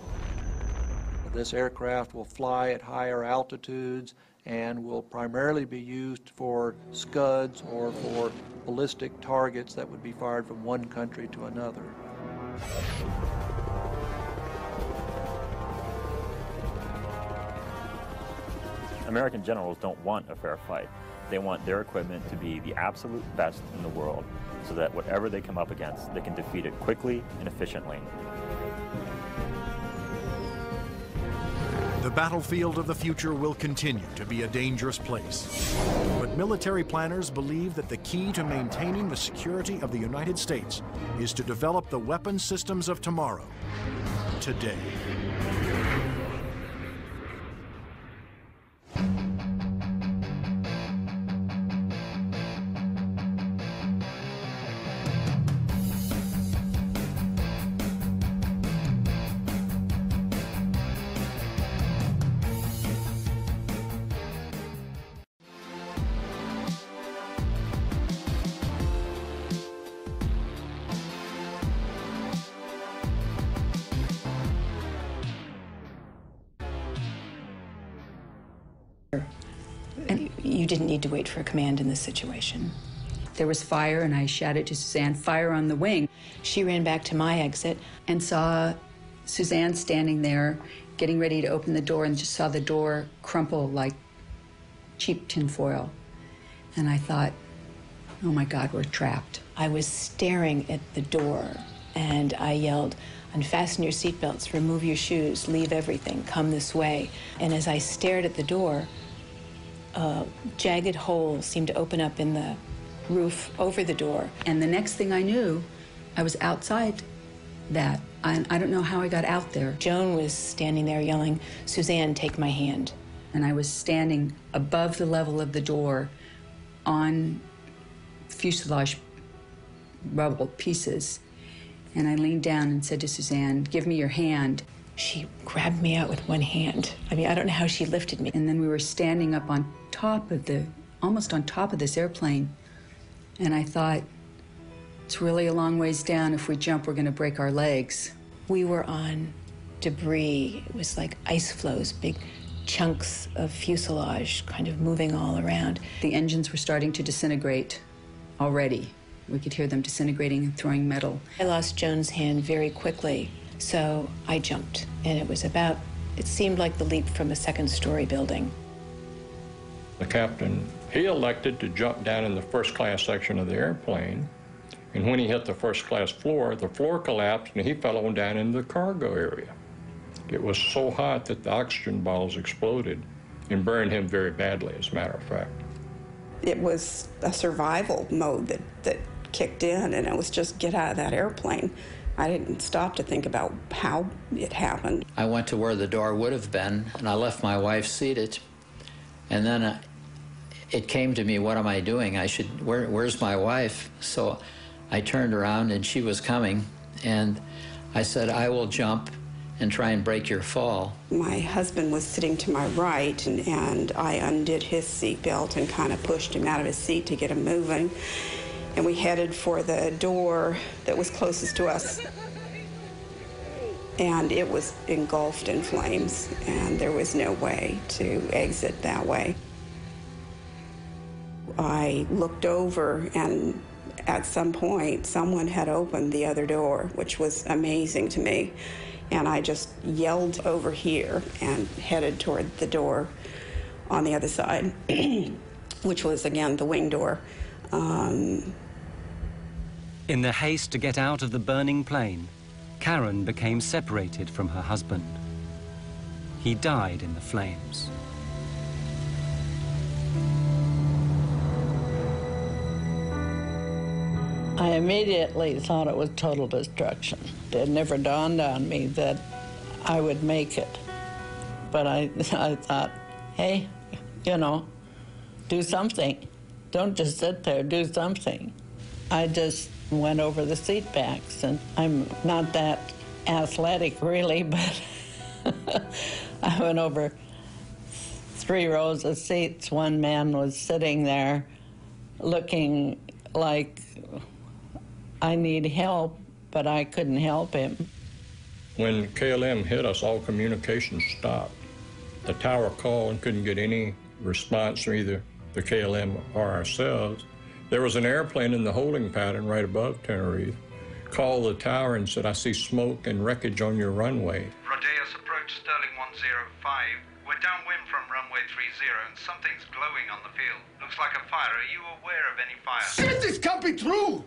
This aircraft will fly at higher altitudes and will primarily be used for Scuds or for ballistic targets that would be fired from one country to another. American generals don't want a fair fight. They want their equipment to be the absolute best in the world so that whatever they come up against, they can defeat it quickly and efficiently. The battlefield of the future will continue to be a dangerous place. But military planners believe that the key to maintaining the security of the United States is to develop the weapon systems of tomorrow, today. And you didn't need to wait for a command in this situation. There was fire, and I shouted to Suzanne, "Fire on the wing." She ran back to my exit and saw Suzanne standing there, getting ready to open the door, and just saw the door crumple like cheap tinfoil. And I thought, oh my God, we're trapped. I was staring at the door, and I yelled, "Unfasten your seatbelts, remove your shoes, leave everything, come this way." And as I stared at the door, a jagged hole seemed to open up in the roof over the door. And the next thing I knew, I was outside that. I don't know how I got out there. Joan was standing there yelling, "Suzanne, take my hand." And I was standing above the level of the door on fuselage rubble pieces. And I leaned down and said to Suzanne, "Give me your hand." She grabbed me out with one hand. I mean, I don't know how she lifted me. And then we were standing up on top of almost on top of this airplane. And I thought, it's really a long ways down. If we jump, we're going to break our legs. We were on debris. It was like ice floes, big chunks of fuselage kind of moving all around. The engines were starting to disintegrate already. We could hear them disintegrating and throwing metal. I lost Joan's hand very quickly, so I jumped. And it seemed like the leap from a second-story building. The captain, he elected to jump down in the first-class section of the airplane. And when he hit the first-class floor, the floor collapsed and he fell on down into the cargo area. It was so hot that the oxygen bottles exploded and burned him very badly, as a matter of fact. It was a survival mode that kicked in, and it was just get out of that airplane. I didn't stop to think about how it happened. I went to where the door would have been, and I left my wife seated. And then it came to me, what am I doing? Where's my wife? So I turned around, and she was coming, and I said, "I will jump and try and break your fall." My husband was sitting to my right, and I undid his seatbelt and kind of pushed him out of his seat to get him moving. And we headed for the door that was closest to us. And it was engulfed in flames, and there was no way to exit that way. I looked over, and at some point, someone had opened the other door, which was amazing to me. And I just yelled over here and headed toward the door on the other side, which was, again, the wing door. In the haste to get out of the burning plane, Karen became separated from her husband. He died in the flames. I immediately thought it was total destruction. It never dawned on me that I would make it. But I thought, hey, do something. Don't just sit there, do something. I just went over the seat backs, and I'm not that athletic really, but I went over 3 rows of seats. One man was sitting there looking like I need help, but I couldn't help him. When KLM hit us, all communication stopped. The tower called and couldn't get any response from either the KLM or ourselves. There was an airplane in the holding pattern right above Tenerife. Called the tower and said, "I see smoke and wreckage on your runway." Rodeos approach Sterling 105. We're downwind from runway 30 and something's glowing on the field. Looks like a fire. Are you aware of any fire? Shit, this can't be true!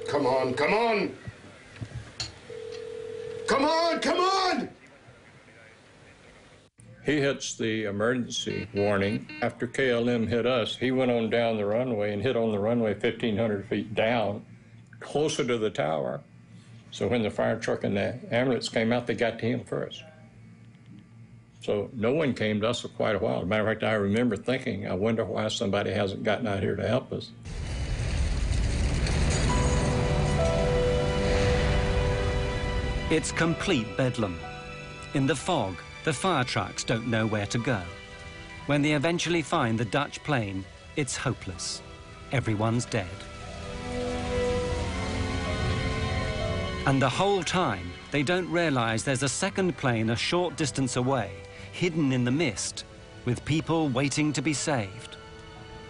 Come on, come on! Come on, come on! He hits the emergency warning. After KLM hit us, he went on down the runway and hit on the runway 1,500 feet down, closer to the tower. So when the fire truck and the ambulance came out, they got to him first. So no one came to us for quite a while. As a matter of fact, I remember thinking, I wonder why somebody hasn't gotten out here to help us. It's complete bedlam. In the fog, the fire trucks don't know where to go. When they eventually find the Dutch plane, it's hopeless. Everyone's dead. And the whole time, they don't realize there's a second plane a short distance away, hidden in the mist, with people waiting to be saved.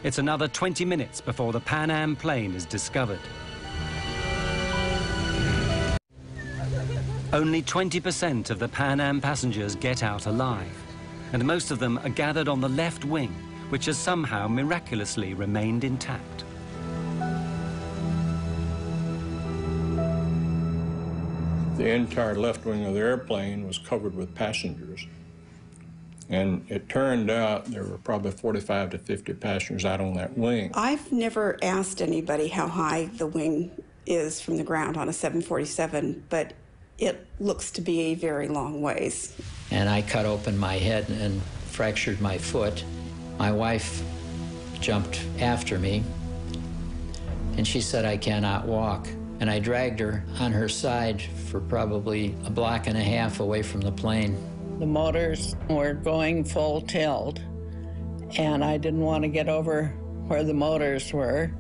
It's another 20 minutes before the Pan Am plane is discovered. Only 20% of the Pan Am passengers get out alive, and most of them are gathered on the left wing, which has somehow miraculously remained intact. The entire left wing of the airplane was covered with passengers. And it turned out there were probably 45 to 50 passengers out on that wing. I've never asked anybody how high the wing is from the ground on a 747, but it looks to be a very long ways. And I cut open my head and fractured my foot. My wife jumped after me, and she said, "I cannot walk." And I dragged her on her side for probably a block and a half away from the plane. The motors were going full tilt, and I didn't want to get over where the motors were,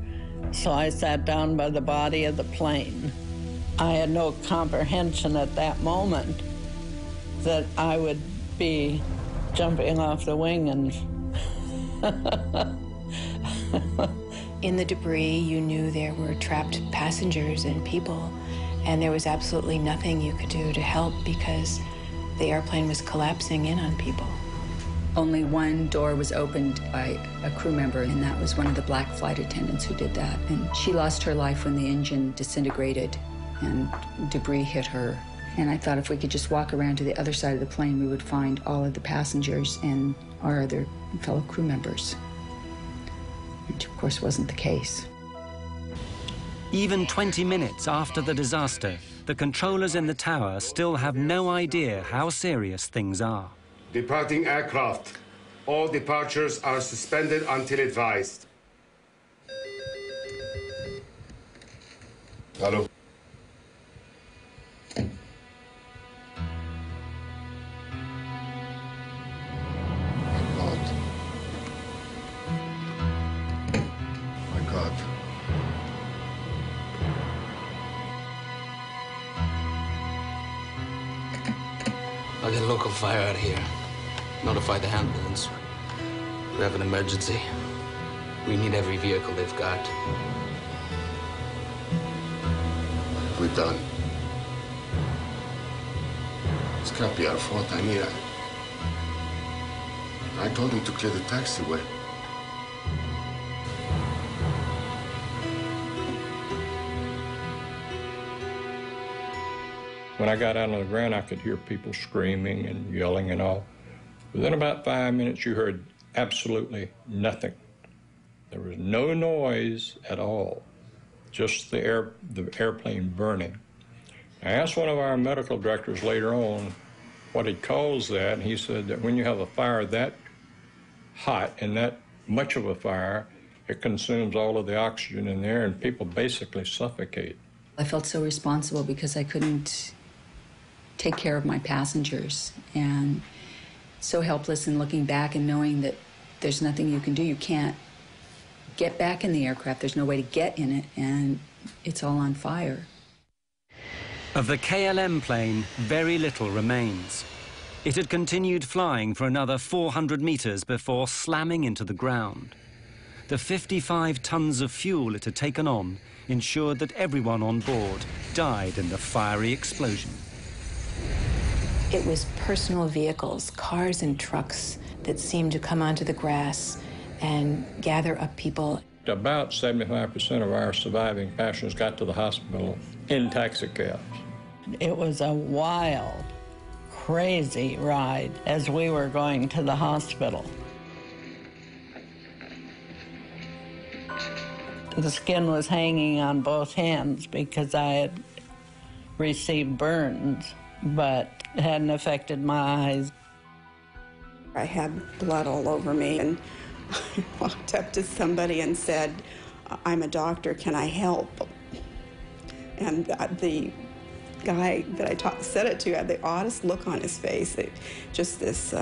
so I sat down by the body of the plane. I had no comprehension at that moment that I would be jumping off the wing and In the debris, you knew there were trapped passengers and people, and there was absolutely nothing you could do to help because the airplane was collapsing in on people. Only one door was opened by a crew member, and that was one of the black flight attendants who did that. And she lost her life when the engine disintegrated and debris hit her. And I thought if we could just walk around to the other side of the plane, we would find all of the passengers and our other fellow crew members. Which, of course, wasn't the case. Even 20 minutes after the disaster, the controllers in the tower still have no idea how serious things are. Departing aircraft. All departures are suspended until advised. Hello. I'll get a local fire out here. Notify the ambulance. We have an emergency. We need every vehicle they've got. We're done. This can't be our fault. I mean, I told him to clear the taxiway. When I got out on the ground, I could hear people screaming and yelling and all. Within about 5 minutes, you heard absolutely nothing. There was no noise at all, just the airplane burning. I asked one of our medical directors later on what he calls that, and he said that when you have a fire that hot and that much of a fire, it consumes all of the oxygen in there, and people basically suffocate. I felt so responsible because I couldn't take care of my passengers, and so helpless in looking back and knowing that there's nothing you can do. You can't get back in the aircraft. There's no way to get in it, and it's all on fire. Of the KLM plane, very little remains. It had continued flying for another 400 meters before slamming into the ground. The 55 tons of fuel it had taken on ensured that everyone on board died in the fiery explosion. It was personal vehicles, cars and trucks that seemed to come onto the grass and gather up people. About 75% of our surviving passengers got to the hospital in taxicabs. It was a wild, crazy ride as we were going to the hospital. The skin was hanging on both hands because I had received burns, but it hadn't affected my eyes. I had blood all over me, and I walked up to somebody and said, "I'm a doctor, can I help?" And the guy that I said it to had the oddest look on his face, just this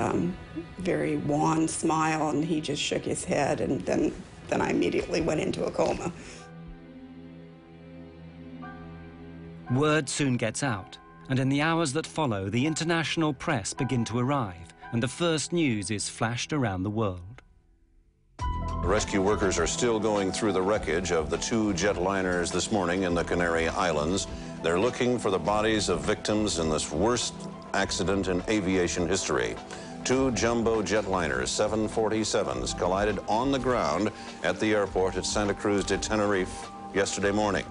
very wan smile, and he just shook his head, and then I immediately went into a coma. Word soon gets out, and in the hours that follow, the international press begin to arrive, and the first news is flashed around the world. Rescue workers are still going through the wreckage of the 2 jetliners this morning in the Canary Islands. They're looking for the bodies of victims in this worst accident in aviation history. 2 jumbo jetliners, 747s, collided on the ground at the airport at Santa Cruz de Tenerife yesterday morning.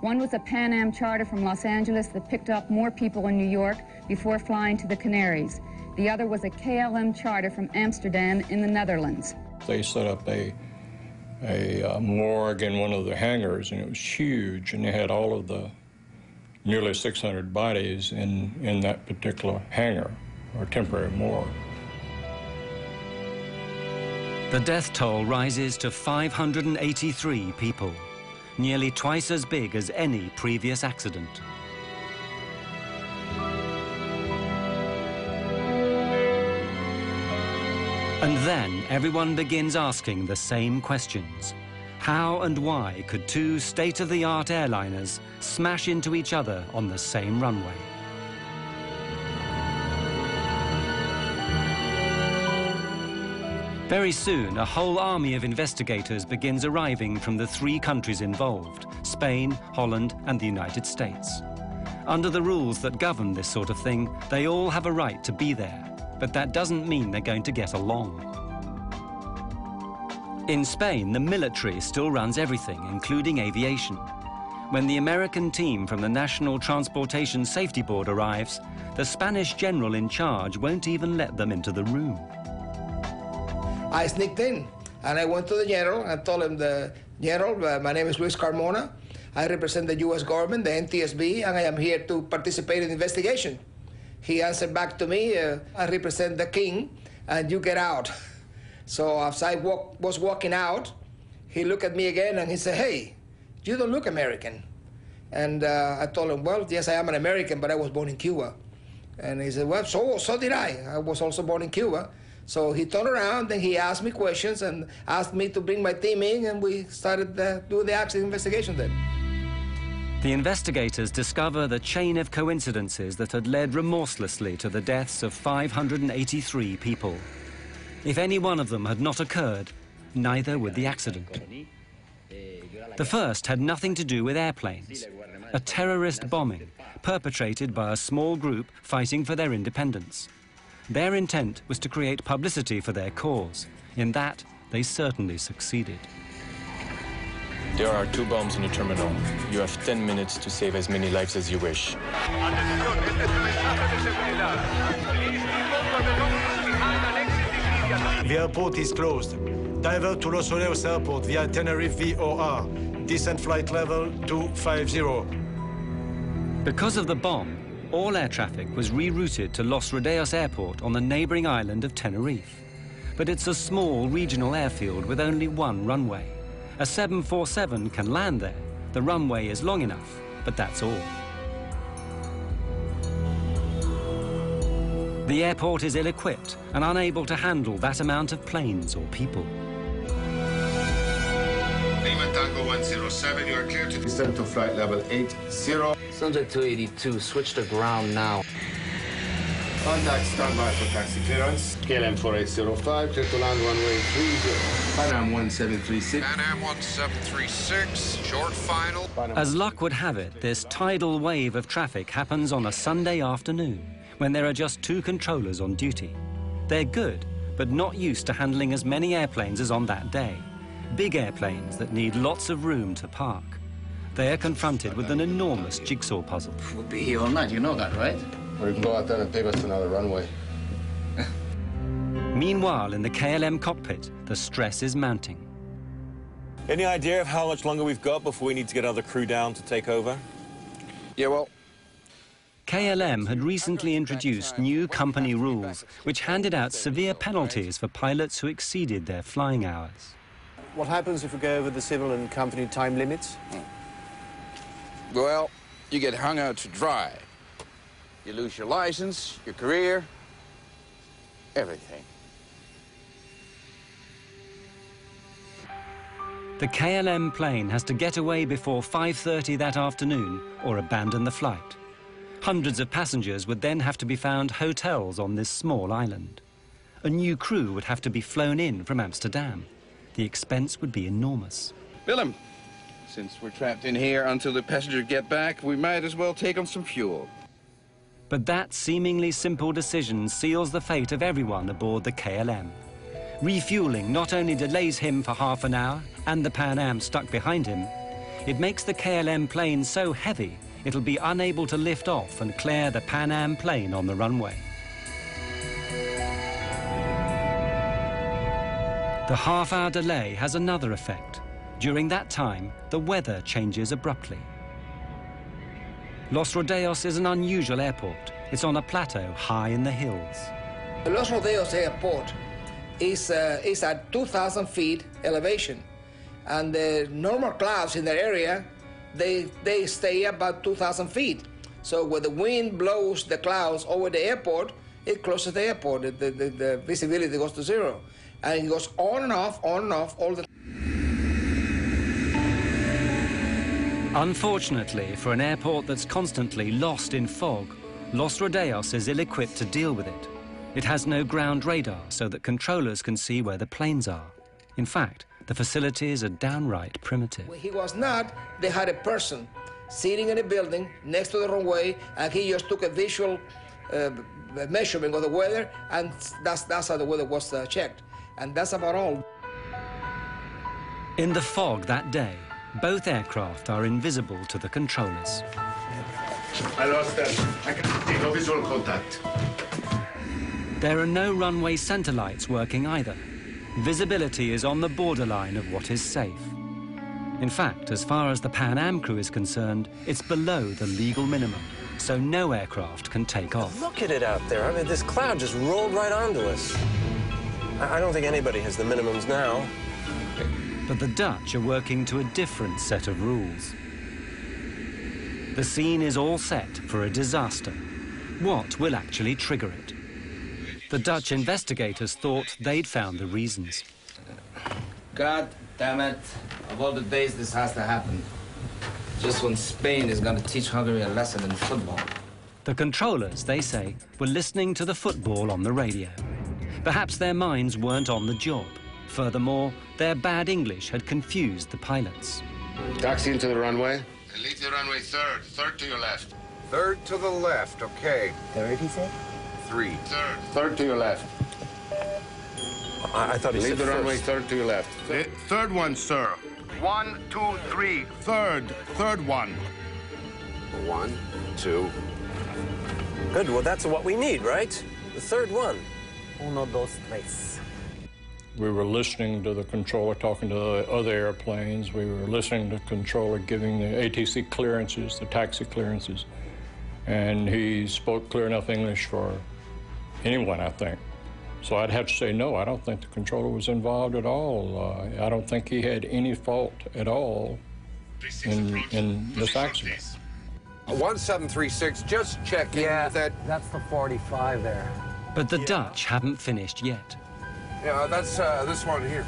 One was a Pan Am charter from Los Angeles that picked up more people in New York before flying to the Canaries. The other was a KLM charter from Amsterdam in the Netherlands. They set up a morgue in one of the hangars, and it was huge, and they had all of the nearly 600 bodies in that particular hangar, or temporary morgue. The death toll rises to 583 people, nearly twice as big as any previous accident. And then everyone begins asking the same questions. How and why could 2 state-of-the-art airliners smash into each other on the same runway? Very soon, a whole army of investigators begins arriving from the 3 countries involved, Spain, Holland, and the United States. Under the rules that govern this sort of thing, they all have a right to be there, but that doesn't mean they're going to get along. In Spain, the military still runs everything, including aviation. When the American team from the National Transportation Safety Board arrives, the Spanish general in charge won't even let them into the room. I sneaked in, and I went to the general and told him, the general, my name is Luis Carmona. I represent the U.S. government, the NTSB, and I am here to participate in the investigation. He answered back to me, I represent the king, and you get out. So as I was walking out, he looked at me again and he said, hey, you don't look American. And I told him, well, yes, I am an American, but I was born in Cuba. And he said, well, so did I. I was also born in Cuba. So he turned around and he asked me questions and asked me to bring my team in, and we started doing the accident investigation then. The investigators discover the chain of coincidences that had led remorselessly to the deaths of 583 people. If any one of them had not occurred, neither would the accident. The first had nothing to do with airplanes, a terrorist bombing perpetrated by a small group fighting for their independence. Their intent was to create publicity for their cause. In that, they certainly succeeded. There are 2 bombs in the terminal. You have 10 minutes to save as many lives as you wish. The airport is closed. Divert to Los Oleos Airport via Tenerife VOR. Descent flight level 250. Because of the bomb, all air traffic was rerouted to Los Rodeos Airport on the neighboring island of Tenerife. But it's a small regional airfield with only 1 runway. A 747 can land there. The runway is long enough, but that's all. The airport is ill-equipped and unable to handle that amount of planes or people. Lima Tango 107, you are clear to descend to flight level 80. Subject 282, switch to ground now. Contact standby for taxi clearance. KLM 4805, clear to land runway 30. Pan Am 1736. Pan Am 1736, short final. As luck would have it, this tidal wave of traffic happens on a Sunday afternoon, when there are just 2 controllers on duty. They're good, but not used to handling as many airplanes as on that day. Big airplanes that need lots of room to park. They are confronted with an enormous jigsaw puzzle. We'll be here all night, you know that, right? Or you can go out there and pave us another runway. Meanwhile, in the KLM cockpit, the stress is mounting. Any idea of how much longer we've got before we need to get other crew down to take over? Yeah, well, KLM had recently introduced new company rules which handed out severe penalties for pilots who exceeded their flying hours. What happens if we go over the civil and company time limits? Well, you get hung out to dry. You lose your license, your career, everything. The KLM plane has to get away before 5:30 that afternoon or abandon the flight. Hundreds of passengers would then have to be found hotels on this small island. A new crew would have to be flown in from Amsterdam. The expense would be enormous. Willem, since we're trapped in here until the passengers get back, we might as well take on some fuel. But that seemingly simple decision seals the fate of everyone aboard the KLM. Refueling not only delays him for half an hour and the Pan Am stuck behind him, it makes the KLM plane so heavy it'll be unable to lift off and clear the Pan Am plane on the runway. The half-hour delay has another effect. During that time, the weather changes abruptly. Los Rodeos is an unusual airport. It's on a plateau high in the hills. Los Rodeos Airport is at 2,000 feet elevation, and the normal clouds in the area, they stay about 2,000 feet. So when the wind blows the clouds over the airport, it closes the airport. The visibility goes to zero, and it goes on and off all the time. Unfortunately, for an airport that's constantly lost in fog, Los Rodeos is ill-equipped to deal with it. It has no ground radar so that controllers can see where the planes are. In fact, the facilities are downright primitive. When he was not, they had a person sitting in a building next to the runway, and he just took a visual measurement of the weather, and that's how the weather was checked. And that's about all. In the fog that day, both aircraft are invisible to the controllers. I lost them. I can see no visual contact. There are no runway center lights working either. Visibility is on the borderline of what is safe. In fact, as far as the Pan Am crew is concerned, it's below the legal minimum, so no aircraft can take off. Look at it out there. I mean, this cloud just rolled right onto us. I don't think anybody has the minimums now. But the Dutch are working to a different set of rules. The scene is all set for a disaster. What will actually trigger it? The Dutch investigators thought they'd found the reasons. God damn it. Of all the days this has to happen. Just when Spain is going to teach Hungary a lesson in football. The controllers, they say, were listening to the football on the radio. Perhaps their minds weren't on the job. Furthermore, their bad English had confused the pilots. Taxi into the runway. Leave the runway third. Third to your left. Third to the left, okay. Third, he said? 3. Third to your left. I thought he said Leave the first. runway third to your left. Third one, sir. 1, 2, 3. Third one. 1, 2. Good, well, that's what we need, right? The third one. Uno, dos, tres. We were listening to the controller talking to the other airplanes. We were listening to the controller giving the ATC clearances, the taxi clearances. And he spoke clear enough English for anyone, I think. So I'd have to say, no, I don't think the controller was involved at all. I don't think he had any fault at all in this accident. 1736, just checking that. That's the 45 there. But the Dutch haven't finished yet. Yeah, that's this one here.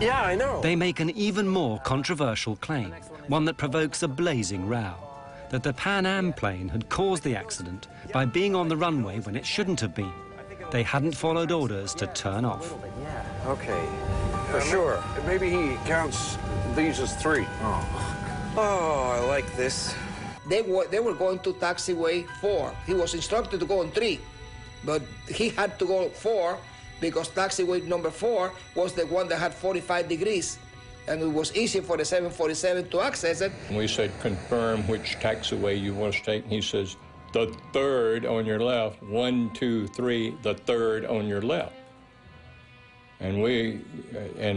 Yeah, I know. They make an even more controversial claim, one that provokes a blazing row, that the Pan Am plane had caused the accident by being on the runway when it shouldn't have been. They hadn't followed orders to turn off. Okay, for sure. Maybe he counts these as 3. Oh, I like this. They were going to taxiway 4. He was instructed to go on 3, but he had to go 4 because taxiway number 4 was the one that had 45 degrees. And it was easy for the 747 to access it. We said, confirm which taxiway you want to take. And he says, the third on your left, 1, 2, 3, the third on your left. And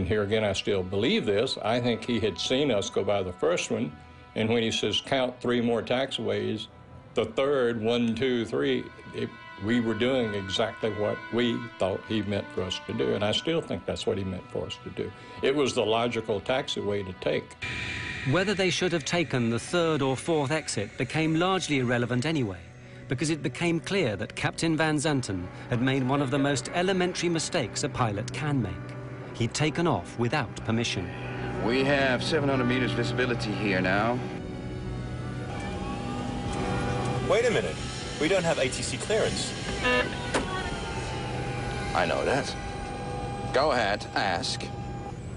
here again, I still believe this. I think he had seen us go by the first one. And when he says, count 3 more taxiways, the third, 1, 2, 3, we were doing exactly what we thought he meant for us to do. And I still think that's what he meant for us to do. It was the logical taxiway to take. Whether they should have taken the third or fourth exit became largely irrelevant anyway, because it became clear that Captain Van Zanten had made one of the most elementary mistakes a pilot can make. He'd taken off without permission. We have 700 meters visibility here now. Wait a minute. We don't have ATC clearance. I know that. Go ahead, ask.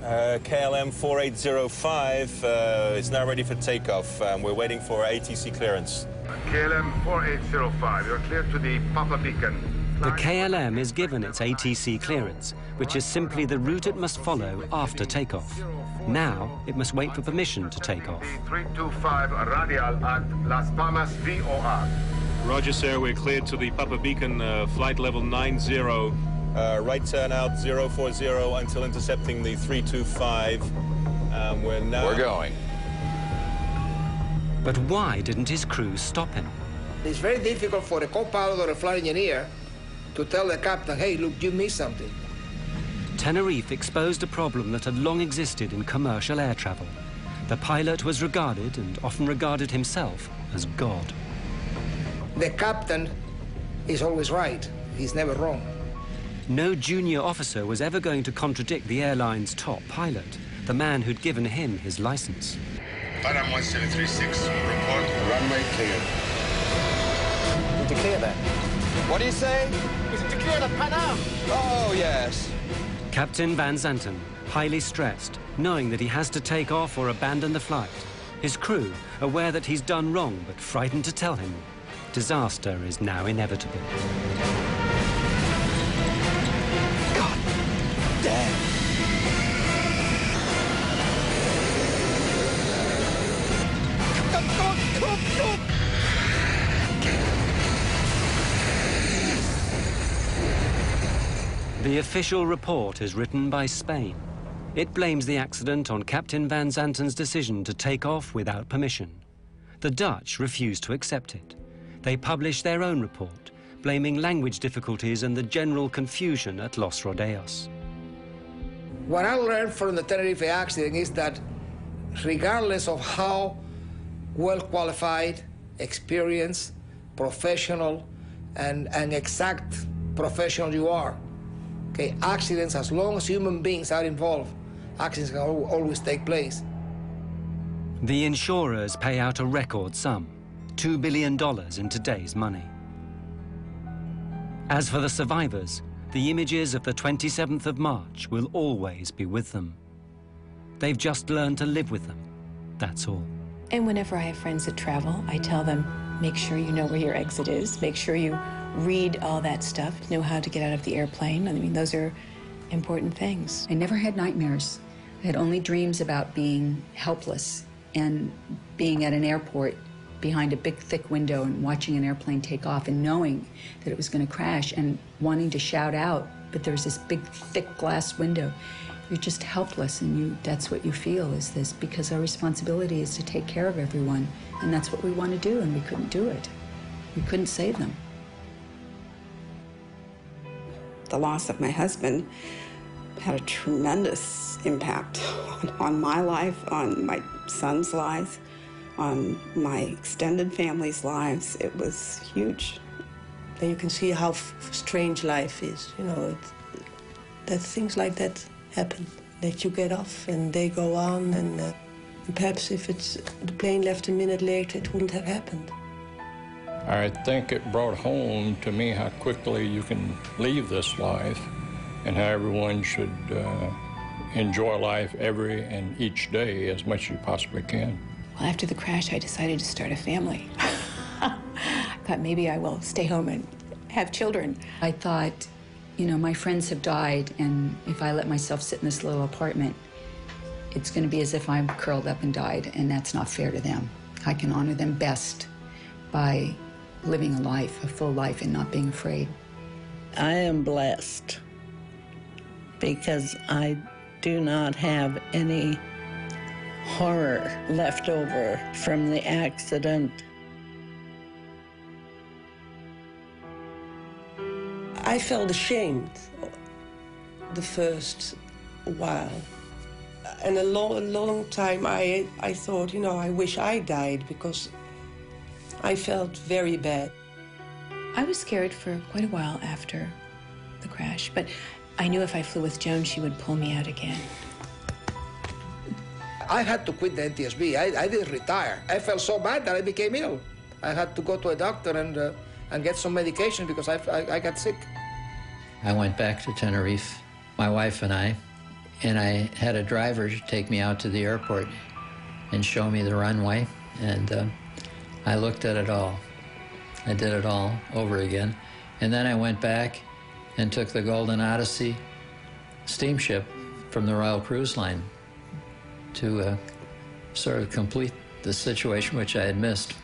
KLM 4805 is now ready for takeoff. We're waiting for ATC clearance. KLM 4805, you're clear to the Papa Beacon. The KLM is given its ATC clearance, which is simply the route it must follow after takeoff. Now, it must wait for permission to take off. 325 radial at Las Palmas VOR. Roger, sir. We're cleared to the Papa Beacon, flight level 90. Right turn out 040 until intercepting the 325. We're going. But why didn't his crew stop him? It's very difficult for a co-pilot or a flight engineer to tell the captain, hey, look, you missed something. Tenerife exposed a problem that had long existed in commercial air travel. The pilot was regarded, and often regarded himself, as God. The captain is always right. He's never wrong. No junior officer was ever going to contradict the airline's top pilot, the man who'd given him his license. Panam 1736, report runway clear. Did you clear that? What do you say? Is it to clear the Panam? Oh, yes. Captain Van Zanten, highly stressed, knowing that he has to take off or abandon the flight. His crew, aware that he's done wrong but frightened to tell him. Disaster is now inevitable. God damn. The official report is written by Spain. It blames the accident on Captain Van Zanten's decision to take off without permission. The Dutch refuse to accept it. They publish their own report, blaming language difficulties and the general confusion at Los Rodeos. What I learned from the Tenerife accident is that regardless of how well qualified, experienced, professional, and exact professional you are, okay, accidents, as long as human beings are involved, accidents can always take place. The insurers pay out a record sum, $2 billion in today's money. As for the survivors, the images of the 27th of March will always be with them. They've just learned to live with them, that's all. And whenever I have friends that travel, I tell them, make sure you know where your exit is, make sure you read all that stuff, know how to get out of the airplane. I mean, those are important things. I never had nightmares. I had only dreams about being helpless and being at an airport behind a big, thick window and watching an airplane take off and knowing that it was going to crash and wanting to shout out, but there was this big, thick glass window. You're just helpless, and that's what you feel, is this, because our responsibility is to take care of everyone, and that's what we want to do, and we couldn't do it. We couldn't save them. The loss of my husband had a tremendous impact on my life, on my son's lives, on my extended family's lives. It was huge. Then you can see how strange life is, you know, that things like that happen, that you get off and they go on, and perhaps if the plane left a minute later, it wouldn't have happened. I think it brought home to me how quickly you can leave this life and how everyone should enjoy life every and each day as much as you possibly can. Well, after the crash, I decided to start a family. I thought maybe I will stay home and have children. I thought, you know, my friends have died, and if I let myself sit in this little apartment, it's going to be as if I'm curled up and died, and that's not fair to them. I can honor them best by living a life, a full life, and not being afraid. I am blessed because I do not have any horror left over from the accident. I felt ashamed the first while. And a long time I thought, you know, I wish I died, because I felt very bad. I was scared for quite a while after the crash, but I knew if I flew with Joan, she would pull me out again. I had to quit the NTSB. I didn't retire. I felt so bad that I became ill. I had to go to a doctor and get some medication because I got sick. I went back to Tenerife, my wife and I had a driver take me out to the airport and show me the runway, and I looked at it all. I did it all over again. And then I went back and took the Golden Odyssey steamship from the Royal Cruise Line to sort of complete the situation which I had missed.